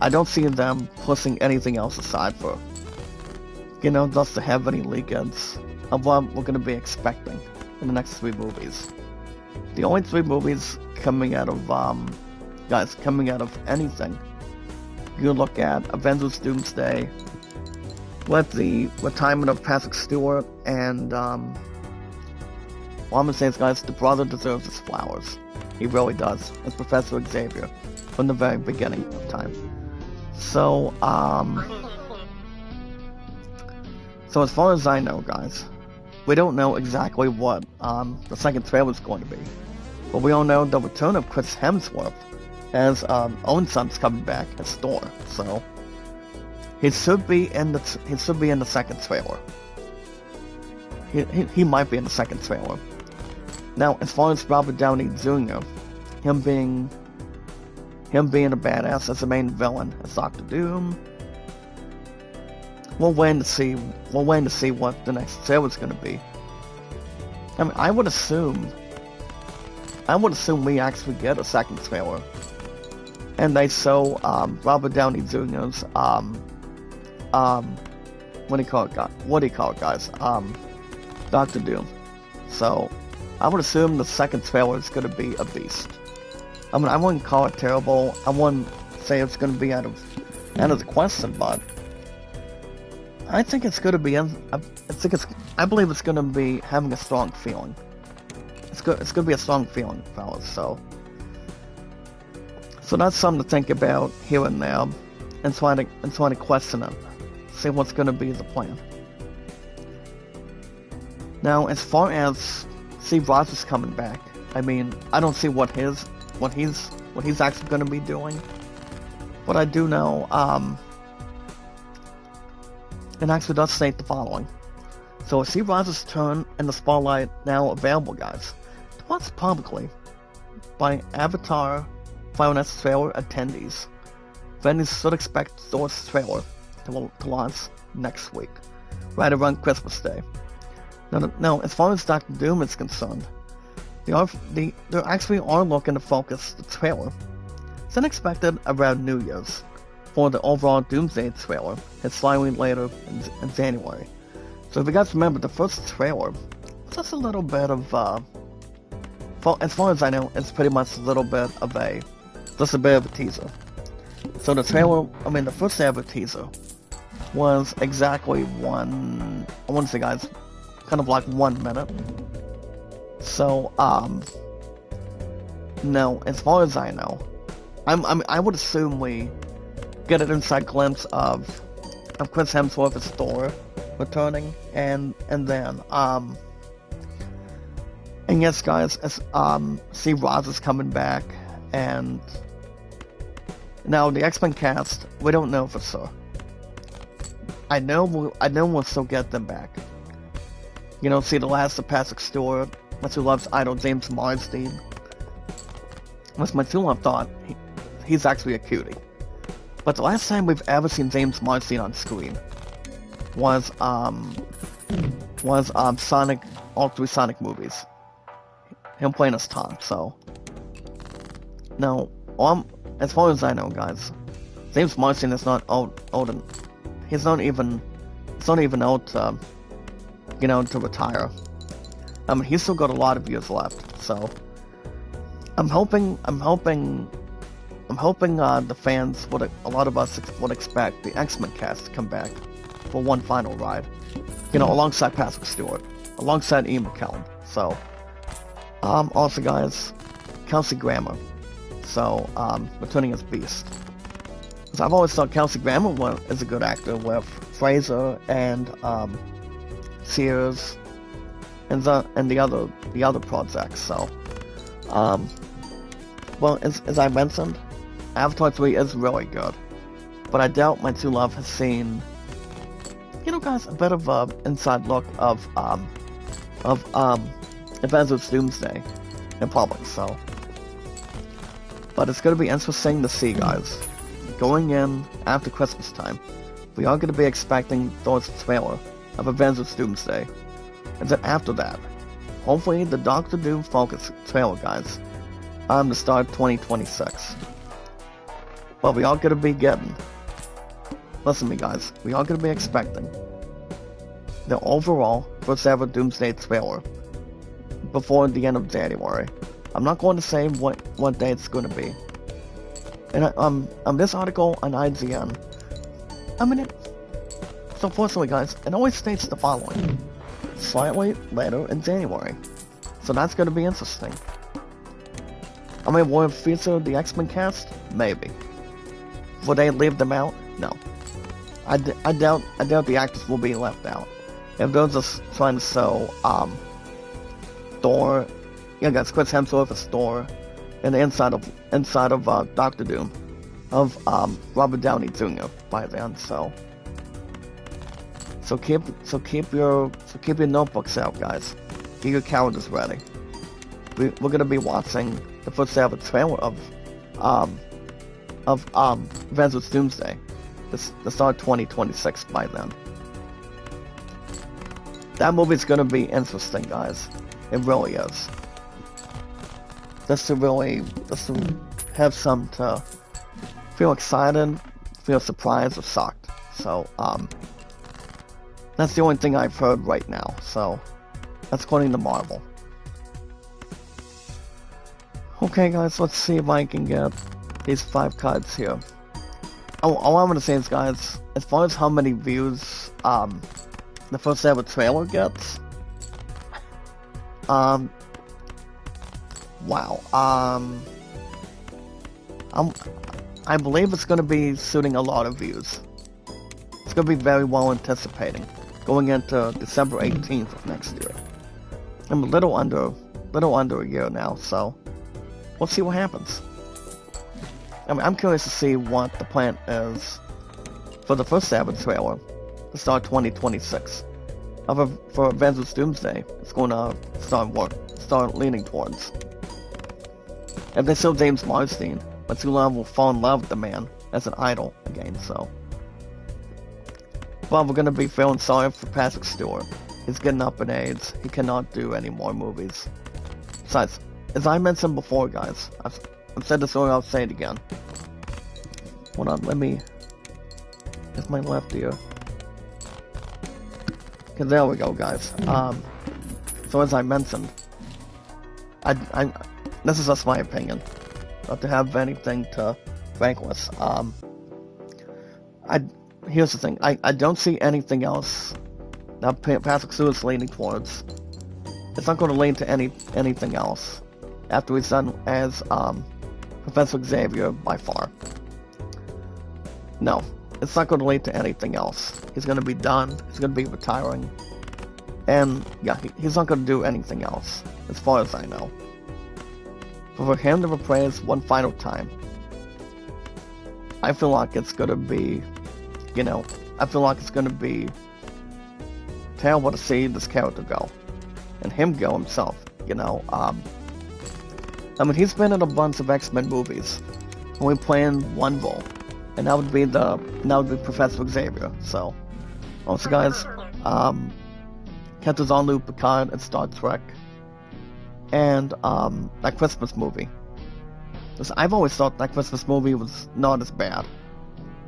I don't see them pushing anything else aside for, just to have any leakage of what we're going to be expecting in the next 3 movies. The only 3 movies coming out of, coming out of anything, you look at Avengers Doomsday, with the retirement of Patrick Stewart, and, well, I'm gonna say is, guys, the brother deserves his flowers. He really does. As Professor Xavier, from the very beginning of time. So, so as far as I know, guys, we don't know exactly what, the second trailer is going to be. But we all know the return of Chris Hemsworth as, Owen Son's coming back as Thor, so he should be in the second trailer. He might be in the second trailer. Now, as far as Robert Downey Jr., him being a badass as the main villain as Doctor Doom, we're waiting to see what the next trailer is going to be. I mean, I would assume we actually get a second trailer, and they show Robert Downey Jr.'s what do you call it, guys? Doctor Doom. So I would assume the second trailer is going to be a beast. I mean, I wouldn't call it terrible. I wouldn't say it's going to be out of the question, but I think it's going to be. I believe it's going to be having a strong feeling. It's going to be a strong feeling, fellas. So that's something to think about here and there, and trying to question it, see what's going to be the plan. Now, as far as Steve Rogers coming back, I mean, I don't see what he's actually going to be doing, but I do know, it actually does state the following. So, Steve Rogers' turn in the spotlight now available, guys, to watch publicly by Avatar Final Nest trailer attendees. Vendors should expect Thor's trailer to launch next week, right around Christmas Day. Now, as far as Doctor Doom is concerned, they actually are looking to focus the trailer. It's expected around New Year's for the overall Doomsday trailer. It's slightly later in January. So if you guys remember, the first trailer was just a little bit of, as far as I know, it's pretty much just a bit of a teaser. So the trailer, the first ever teaser was exactly I want to say, guys, kind of like 1 minute. So, no, as far as I know, I would assume we get an inside glimpse of Chris Hemsworth's Thor returning, and then and yes, guys, Steve Ross is coming back, and now the X-Men cast, we don't know for sure. I know we'll still get them back. You know, see the last of Patrick Stewart, my true love's idol James Marsden. What's my true love thought? He's actually a cutie. But the last time we've ever seen James Marsden on screen was Sonic, all three Sonic movies. Him playing as Tom. So now, as far as I know, guys, James Marsden is not old and he's not even old to, you know, to retire. I mean, he's still got a lot of years left. So I'm hoping the fans, a lot of us would expect the X-Men cast to come back for one final ride. You know, alongside Patrick Stewart, alongside Ian McKellen. So, also guys, Kelsey Grammer. So, returning as Beast. So I've always thought Kelsey Grammer is a good actor with Fraser and Sears and the other projects. So, well, as I mentioned, Avatar 3 is really good, but I doubt my true love has seen, you know, guys, a bit of an inside look of Avengers Doomsday in public. So, but it's gonna be interesting to see, guys. Going in after Christmas time, we are gonna be expecting Thor's trailer of Avengers Doomsday, and then after that, hopefully the Doctor Doom focus trailer, guys, to start 2026. But we are gonna be getting, listen to me guys, we are gonna be expecting the overall first ever Doomsday trailer before the end of January. I'm not going to say what day it's gonna be. And this article on IGN, I mean so fortunately guys, it always states the following: slightly later in January. So that's gonna be interesting. I mean, will it feature the X-Men cast? Maybe. Will they leave them out? No. I doubt the actors will be left out. If they're just trying to sell, Thor, yeah guys, Chris Hemsworth is Thor, and the inside of Doctor Doom, of, Robert Downey Jr. by then, so keep your notebooks out, guys. Get your calendars ready. We're gonna be watching the first ever trailer of Avengers Doomsday. The start 2026 by then. That movie's gonna be interesting, guys. It really is. Just to have some to feel excited, feel surprised, or shocked. So, that's the only thing I've heard right now. So, that's according to Marvel. Okay guys, let's see if I can get these 5 cards here. All I'm gonna say is, guys, as far as how many views the first ever trailer gets, wow, I believe it's gonna be suiting a lot of views. It's gonna be very well anticipating going into December 18th of next year. I'm a little under a year now, so we'll see what happens. I mean, I'm curious to see what the plan is for the first ever trailer to start 2026. For Avengers Doomsday, it's going to start leaning towards. If they show James Marsden, but too long will fall in love with the man as an idol again, so. But we're going to be feeling sorry for Patrick Stewart. He's getting up in age. He cannot do any more movies. Besides, as I mentioned before, guys, I've said this earlier, I'll say it again. Hold on, let me... It's my left ear. Okay, there we go, guys. So as I mentioned, this is just my opinion. Not to have anything to rank with. Here's the thing. I don't see anything else that Patrick Stewart is leaning towards. It's not going to lean to anything else after he's done as Professor Xavier by far. No, it's not going to lead to anything else. He's going to be done. He's going to be retiring. And yeah, he's not going to do anything else, as far as I know. But for him to reprise one final time, I feel like it's going to be, I feel like it's going to be terrible to see this character go. And him go himself, I mean, he's been in a bunch of X-Men movies, only playing one role, and that would be Professor Xavier. So, also guys, Captain Jean-Luc Picard and Star Trek, and that Christmas movie. Because I've always thought that Christmas movie was not as bad.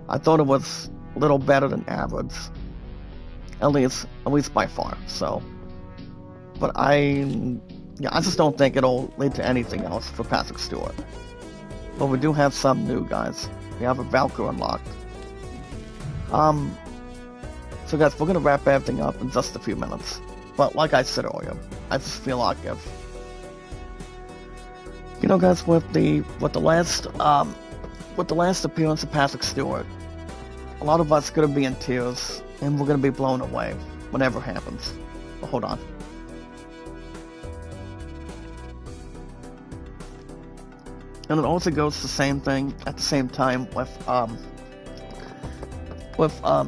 I thought it was a little better than average, at least by far. So, but I just don't think it'll lead to anything else for Patrick Stewart. But we do have some new guys. We have a Valkyrie unlocked. So guys, we're gonna wrap everything up in just a few minutes. But like I said earlier, I just feel like if guys, with the last appearance of Patrick Stewart, a lot of us are gonna be in tears and we're gonna be blown away whenever it happens. But hold on. And it also goes the same thing at the same time with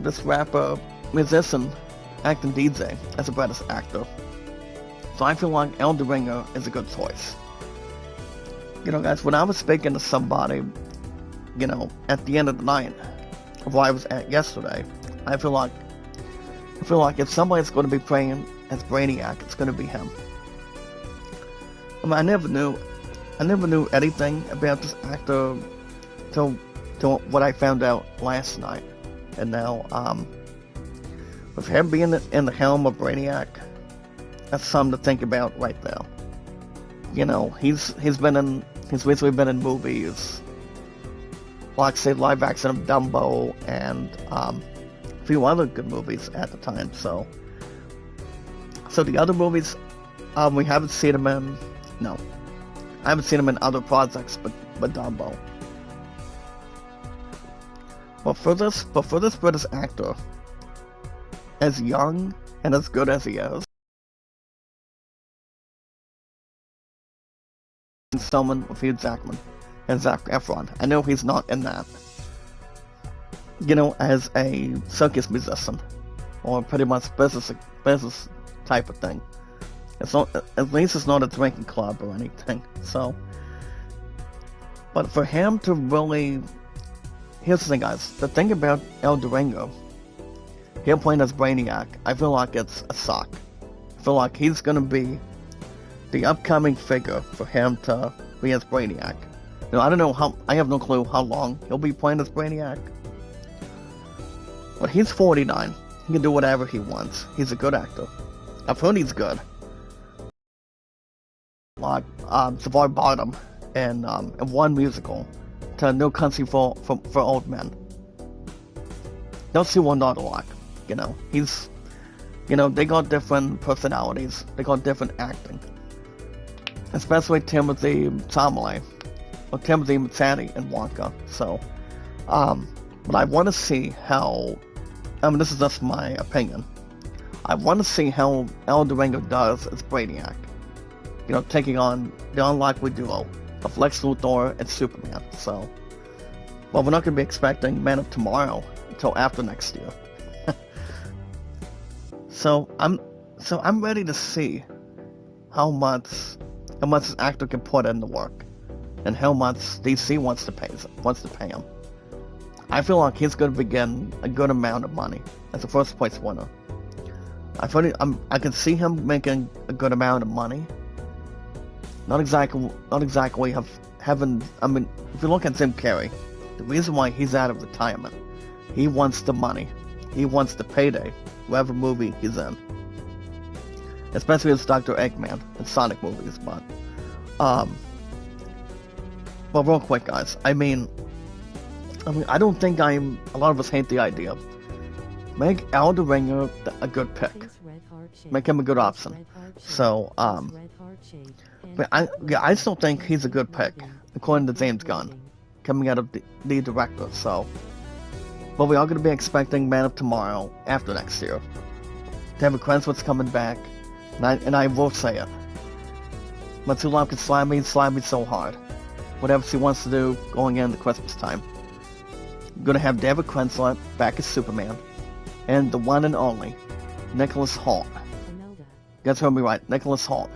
this rapper, musician, acting DJ as a British actor. So I feel like El Ringer is a good choice. Guys, when I was speaking to somebody, at the end of the night, of where I was at yesterday, I feel like if somebody's going to be playing as Brainiac, it's going to be him. I mean, I never knew anything about this actor till what I found out last night. And now, with him being in the helm of Brainiac, that's something to think about right now. He's recently been in movies, like say live action of Dumbo and a few other good movies at the time. So the other movies, we haven't seen him in. No. I haven't seen him in other projects, but Dumbo. But for this British actor, as young and as good as he is, someone with Hugh Jackman and Zac Efron, I know he's not in that. As a circus musician, or pretty much business type of thing. It's not, at least it's not a drinking club or anything, so. But for him to really, here's the thing guys, the thing about El Durango, him playing as Brainiac, I feel like it's a suck. I feel like he's gonna be the upcoming figure for him to be as Brainiac. I don't know I have no clue how long he'll be playing as Brainiac. But he's 49, he can do whatever he wants, he's a good actor. I've heard he's good. Like Savard Bottom and one musical to No Country for Old Men. Those two are not alike, he's they got different personalities, they got different acting, especially Timothy Chalamet or Timothy Mazzani in Wonka. So but I want to see how, this is just my opinion, I want to see how El Durango does as Brainiac. Taking on the unlikely duo of Lex Luthor and Superman. So, well, we're not going to be expecting Man of Tomorrow until after next year. So I'm ready to see how much this actor can put in the work, and how much DC wants to pay him. I feel like he's going to be getting a good amount of money as a first place winner. I can see him making a good amount of money. Not exactly having. If you look at Jim Carrey, the reason why he's out of retirement, he wants the money, he wants the payday, whatever movie he's in. Especially as Dr. Eggman and Sonic movies, but real quick, guys. I don't think a lot of us hate the idea. Make El Ringer a good pick. Make him a good option. So, but I still think he's a good pick according to James Gunn, coming out of the director, so. But we are going to be expecting Man of Tomorrow after next year. David Cranswick's coming back, and I will say it. Matsulam can slap me so hard. Whatever she wants to do going into Christmas time. I'm going to have David Cranswick back as Superman, and the one and only Nicholas Hoult. Imelda, You guys heard me right, Nicholas Hoult.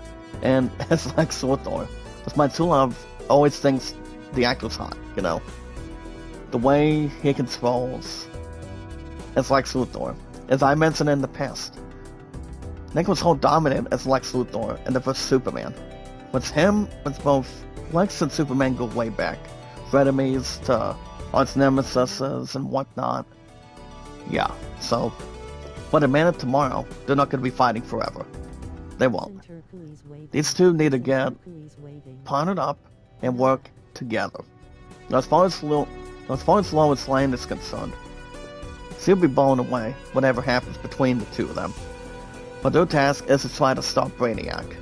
And as Lex Luthor. Because Matsulam always thinks the actor's hot, you know. The way he controls as Lex Luthor. As I mentioned in the past, Nicholas Hoult dominated as Lex Luthor in the first Superman. With him, with both Lex and Superman go way back. Frenemies to arch nemesis and whatnot. Yeah, so. But in Man of Tomorrow, they're not going to be fighting forever. They won't. These two need to get partnered up and work together. Now, as far as Lois Lane is concerned, she'll be blown away whatever happens between the two of them. But their task is to try to stop Brainiac.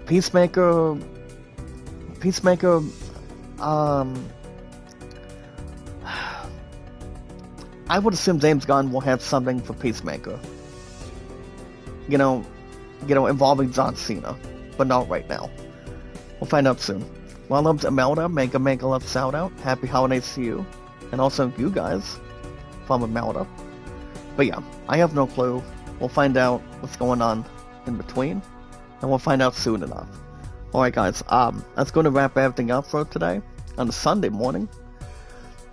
Peacemaker, I would assume James Gunn will have something for Peacemaker. You know, involving John Cena, but not right now. We'll find out soon. Well, up to Imelda, make a love shout out. Happy holidays to you, and also you guys from Imelda. But yeah, I have no clue. We'll find out what's going on in between, and we'll find out soon enough. Alright guys, that's going to wrap everything up for today on a Sunday morning.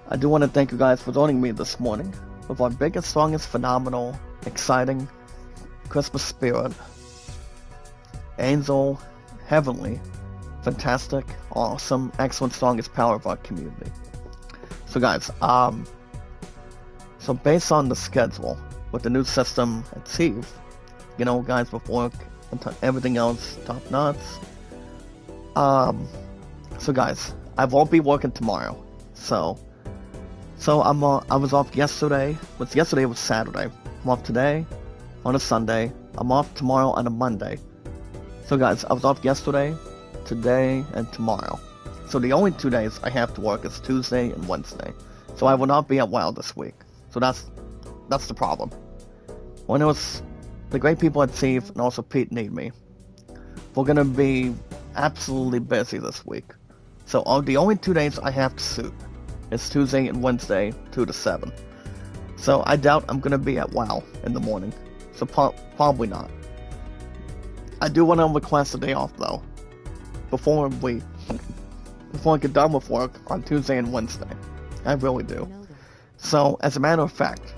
I do want to thank you guys for joining me this morning with our biggest, strongest, phenomenal, exciting Christmas spirit, angel, heavenly, fantastic, awesome, excellent, strongest power of our community. So guys, so based on the schedule with the new system at Steve, you know, guys, with work and everything else top nuts. So guys, I won't be working tomorrow. So I was off yesterday. Yesterday was Saturday. I'm off today on a Sunday. I'm off tomorrow on a Monday. So guys, I was off yesterday, today, and tomorrow. So the only 2 days I have to work is Tuesday and Wednesday. So I will not be at WoW this week. So that's the problem. When it was the great people at Steve and also Pete need me, we're gonna be absolutely busy this week. So the only 2 days I have to suit is Tuesday and Wednesday, 2 to 7. So I doubt I'm gonna be at WoW in the morning. So probably not. I do want to request a day off though, before I get done with work on Tuesday and Wednesday. I really do. So as a matter of fact,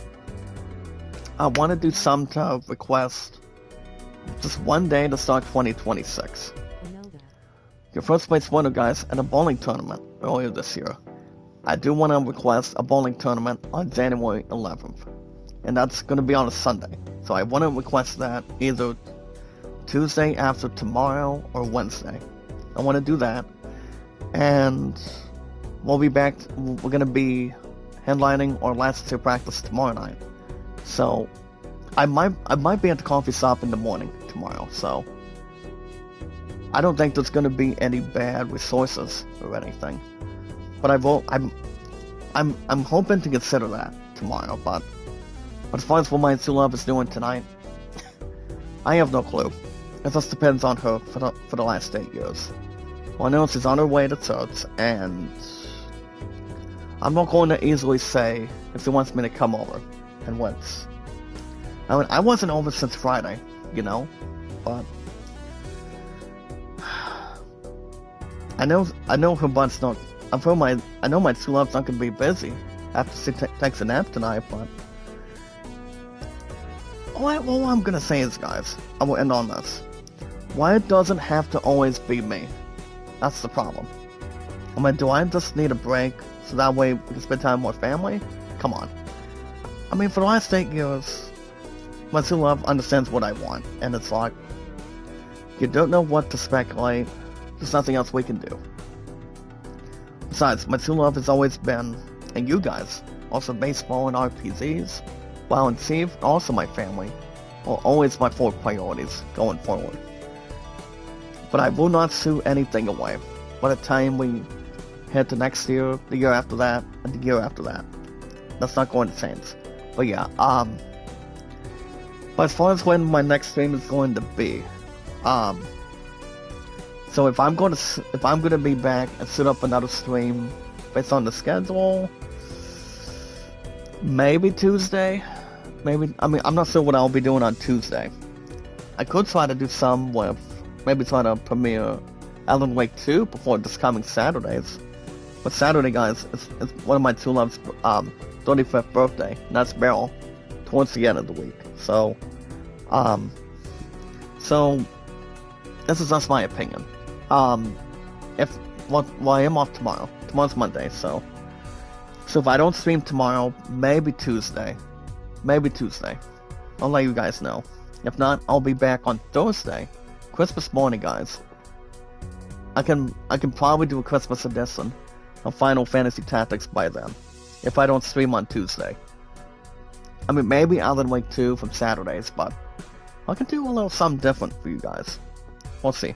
I want to do some to request just one day to start 2026. Your first place winner, guys, at a bowling tournament earlier this year. I do want to request a bowling tournament on January 11th. And that's going to be on a Sunday. So I want to request that either Tuesday after tomorrow or Wednesday. I want to do that. And we'll be back. We're going to be headlining our last two practice tomorrow night. So I might be at the coffee shop in the morning tomorrow. So I don't think there's going to be any bad resources or anything. But I'm hoping to consider that tomorrow. But as far as what my true love is doing tonight, I have no clue. It just depends on her for the last 8 years. Well, I know she's on her way to church, and I'm not going to easily say if she wants me to come over and what's. I mean, I wasn't over since Friday, you know, but I know her butt's not. I know my true love's not gonna be busy after she takes a nap tonight, but all I'm gonna say is, guys, I will end on this. Why it doesn't have to always be me? That's the problem. I mean, do I just need a break so that way we can spend time with family? Come on. I mean, for the last 8 years, my true love understands what I want, and it's like, you don't know what to speculate, there's nothing else we can do. Besides, my true love has always been, and you guys, also baseball and RPGs, WoW and Steve, also my family, are always my 4 priorities going forward. But I will not sue anything away. by the time we hit the next year, the year after that, and the year after that. That's not going to change. But yeah, but as far as when my next stream is going to be, so if I'm going to be back and set up another stream based on the schedule, maybe Tuesday. I'm not sure what I'll be doing on Tuesday. I could try to do some with, maybe try to premiere Alan Wake 2 before this coming Saturdays. But Saturday, guys, it's one of my two loves' 35th birthday, and that's Beryl, towards the end of the week. So this is just my opinion. I am off tomorrow. Tomorrow's Monday, so if I don't stream tomorrow, maybe Tuesday. I'll let you guys know. If not, I'll be back on Thursday, Christmas morning, guys. I can probably do a Christmas edition of Final Fantasy Tactics by then, if I don't stream on Tuesday. Maybe Alan Wake 2 from Saturdays, but I can do a little something different for you guys. We'll see.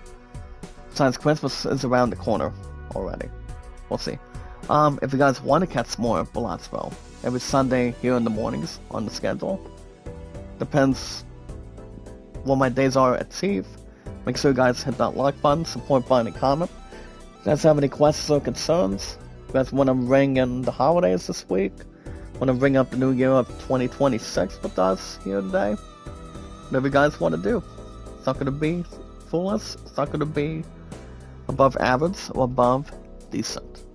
Besides, Christmas is around the corner already. We'll see. If you guys want to catch more of Balatro, every Sunday here in the mornings on the schedule. Depends what my days are at Steve. Make sure you guys hit that like button, support button, and comment. If you guys have any questions or concerns, if you guys want to ring in the holidays this week, want to bring up the new year of 2026 with us here today, whatever you guys want to do. It's not going to be foolish, it's not going to be above average or above decent.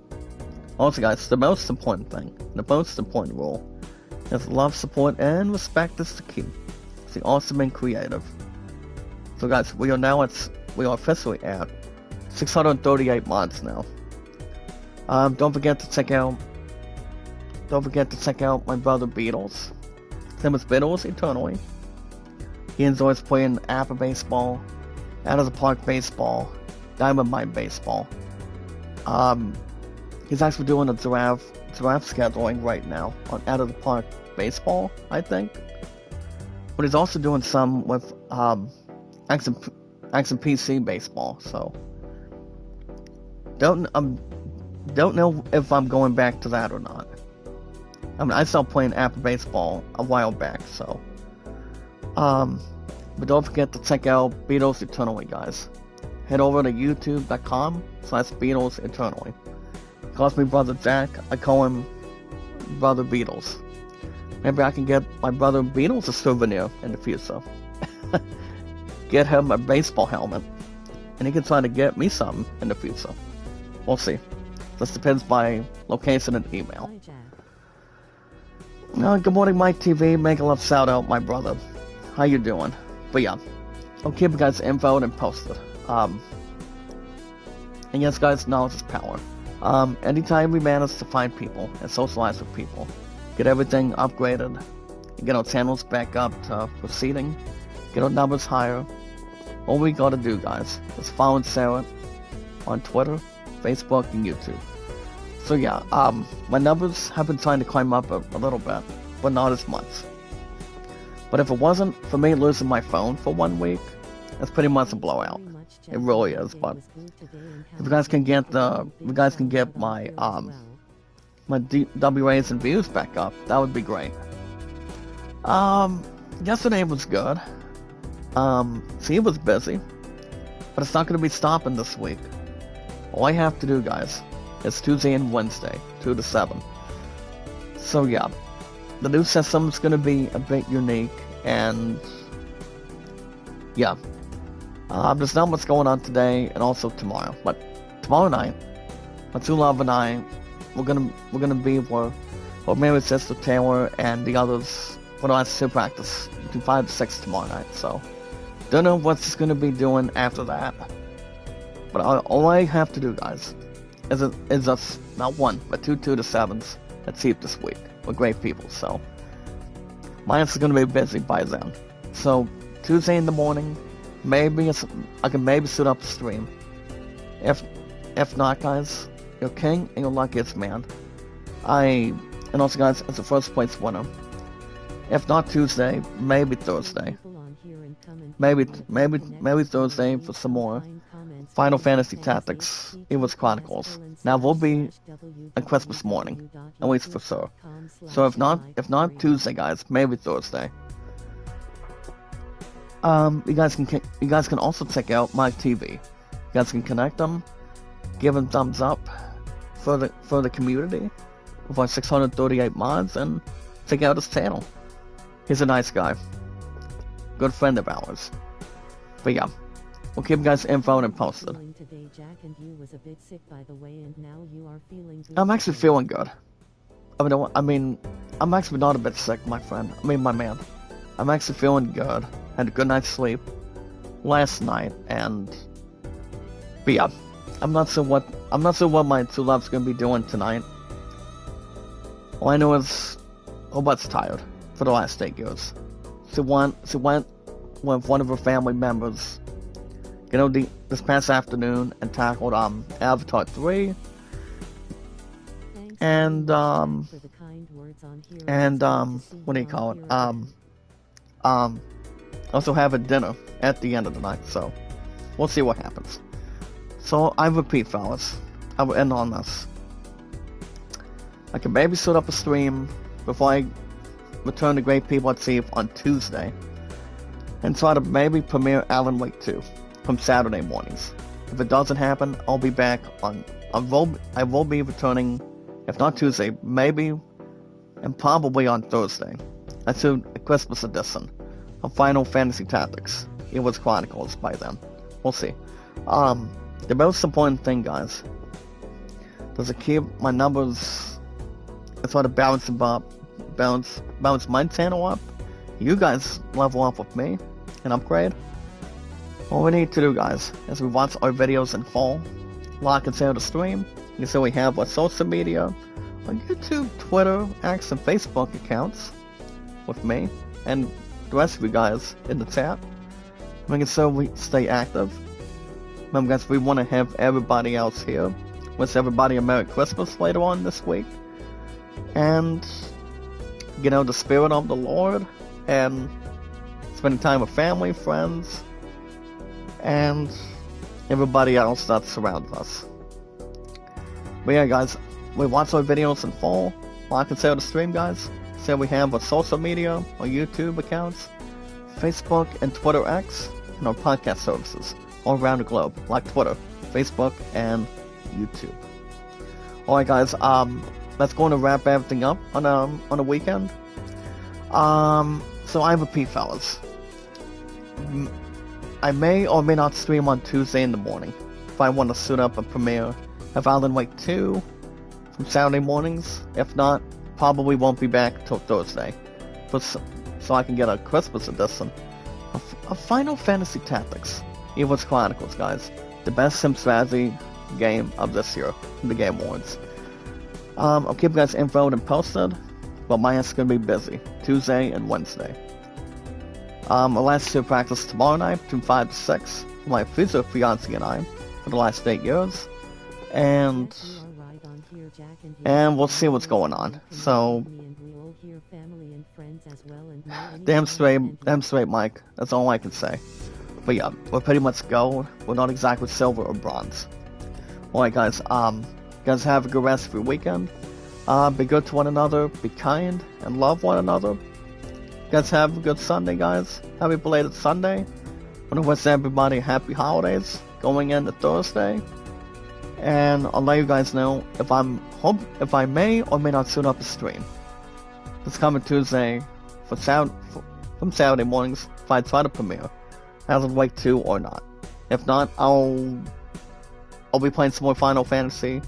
Also, guys, the most important thing, the most important rule, is love, support, and respect is the key. It's the awesome and creative. So, guys, we are officially at 638 mods now. Don't forget to check out my brother Beatles. His name is Beatles Eternally. He enjoys playing Apple baseball, out of the park baseball, diamond mine baseball. He's actually doing a giraffe scheduling right now on out of the park baseball, I think. But he's also doing some with Action PC baseball. So don't know if I'm going back to that or not. I stopped playing Apple baseball a while back, so. But don't forget to check out Beatles Eternally, guys. Head over to youtube.com/Beatles Eternally. He calls me Brother Jack, I call him Brother Beatles. Maybe I can get my brother Beatles a souvenir in the future. Get him a baseball helmet, and he can try to get me something in the future. We'll see. This depends by location and email. Good morning, Mike TV. Make a love shout out, my brother. How you doing? But yeah, I'll keep you guys infoed and posted. And yes, guys, knowledge is power. Anytime we manage to find people and socialize with people, get everything upgraded, and get our channels back up to proceeding, get our numbers higher, all we gotta do, guys, is follow and share it on Twitter, Facebook, and YouTube. So yeah, my numbers have been trying to climb up a little bit, but not as much. But if it wasn't for me losing my phone for 1 week, it's pretty much a blowout. It really is. But if you guys can get my my WAs and views back up, that would be great. Yesterday was good. See, it was busy, but it's not going to be stopping this week. All I have to do, guys, is Tuesday and Wednesday, 2 to 7. So yeah, the new system's going to be a bit unique, and yeah, there's not much going on today and also tomorrow. But tomorrow night, my two love and I, we're gonna be with Mary Sister Taylor and the others for the last 2 practice between 5 to 6 tomorrow night. So don't know what it's gonna be doing after that. But all I have to do, guys, is just not 1 but 2 to 7s at Seep this week with great people. So my ass is gonna be busy by then. So Tuesday in the morning, maybe I can maybe set up a stream. If not, guys, you're king and you're luckiest man. And also, guys, as a first place winner. If not Tuesday, maybe Thursday. Maybe Thursday for some more. Final Fantasy Tactics, it was Chronicles. Now will be a Christmas morning, at least for sure. So if not Tuesday, guys, maybe Thursday. You guys can also check out my TV. You guys can connect them, give them thumbs up for the community with our 638 mods, and check out his channel. He's a nice guy, good friend of ours. But yeah, we'll keep you guys info and posted. I'm actually feeling good. I mean, I'm actually not a bit sick, my friend. I mean, my man. I'm actually feeling good. Had a good night's sleep last night, but yeah, I'm not sure what my two loves gonna be doing tonight. All I know is Obut's tired for the last 8 years. She went with one of her family members, this past afternoon and tackled Avatar 3. And what do you call it? Also have a dinner at the end of the night, so we'll see what happens. So I repeat, fellas, I will end on this. I can maybe set up a stream before I return to Great People at Sea on Tuesday, and try to maybe premiere Alan Wake 2 from Saturday mornings. If it doesn't happen, I'll be back I will be returning, if not Tuesday, maybe and probably on Thursday. That's a Christmas edition of Final Fantasy Tactics. It was Chronicles by then. We'll see. The most important thing, guys, is to keep my numbers and sort of balance my channel up. You guys level up with me and upgrade. All we need to do, guys, is we watch our videos in full, like and share the stream. You see we have our social media, our YouTube, Twitter, X, and Facebook accounts with me, and the rest of you guys in the chat, making sure we stay active. Remember, guys, we want to have everybody else here. Wish everybody a Merry Christmas later on this week, and the spirit of the Lord, and spending time with family, friends, and everybody else that surrounds us. But yeah, guys, we watch our videos in full, like and share the stream, guys. So we have our social media, our YouTube accounts, Facebook and Twitter X, and our podcast services all around the globe, like Twitter, Facebook, and YouTube. Alright, guys, that's going to wrap everything up on a weekend. So I repeat, fellas, I may or may not stream on Tuesday in the morning if I want to suit up a premiere of Alan Wake 2 from Saturday mornings. If not, probably won't be back till Thursday, so I can get a Christmas edition of Final Fantasy Tactics. It was Chronicles, guys. The best sim strategy game of this year in the Game Awards. I'll keep you guys infoed and posted, but my ass is going to be busy Tuesday and Wednesday. Our last two practice tomorrow night between 5 to 6 for my future fiance and I for the last 8 years, and we'll see what's going on. So, damn straight, Mike. That's all I can say. But yeah, we're pretty much gold. We're not exactly silver or bronze. Alright, guys. Guys, have a good rest of your weekend. Be good to one another. Be kind and love one another. Guys, have a good Sunday, guys. Happy belated Sunday. I want to wish everybody happy holidays going into Thursday. And I'll let you guys know if I may or may not suit up a stream this coming Tuesday from Saturday mornings if I try to premiere Alan Wake 2 or not. If not, I'll be playing some more Final Fantasy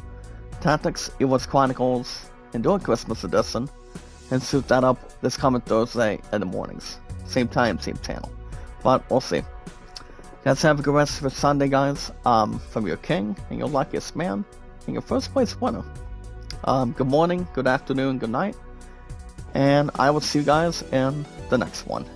Tactics, It Was Chronicles, and do a Christmas edition, and suit that up this coming Thursday in the mornings. Same time, same channel. But we'll see. Guys, have a good rest of your Sunday, guys. From your king and your luckiest man and your first place winner. Good morning, good afternoon, good night. And I will see you guys in the next one.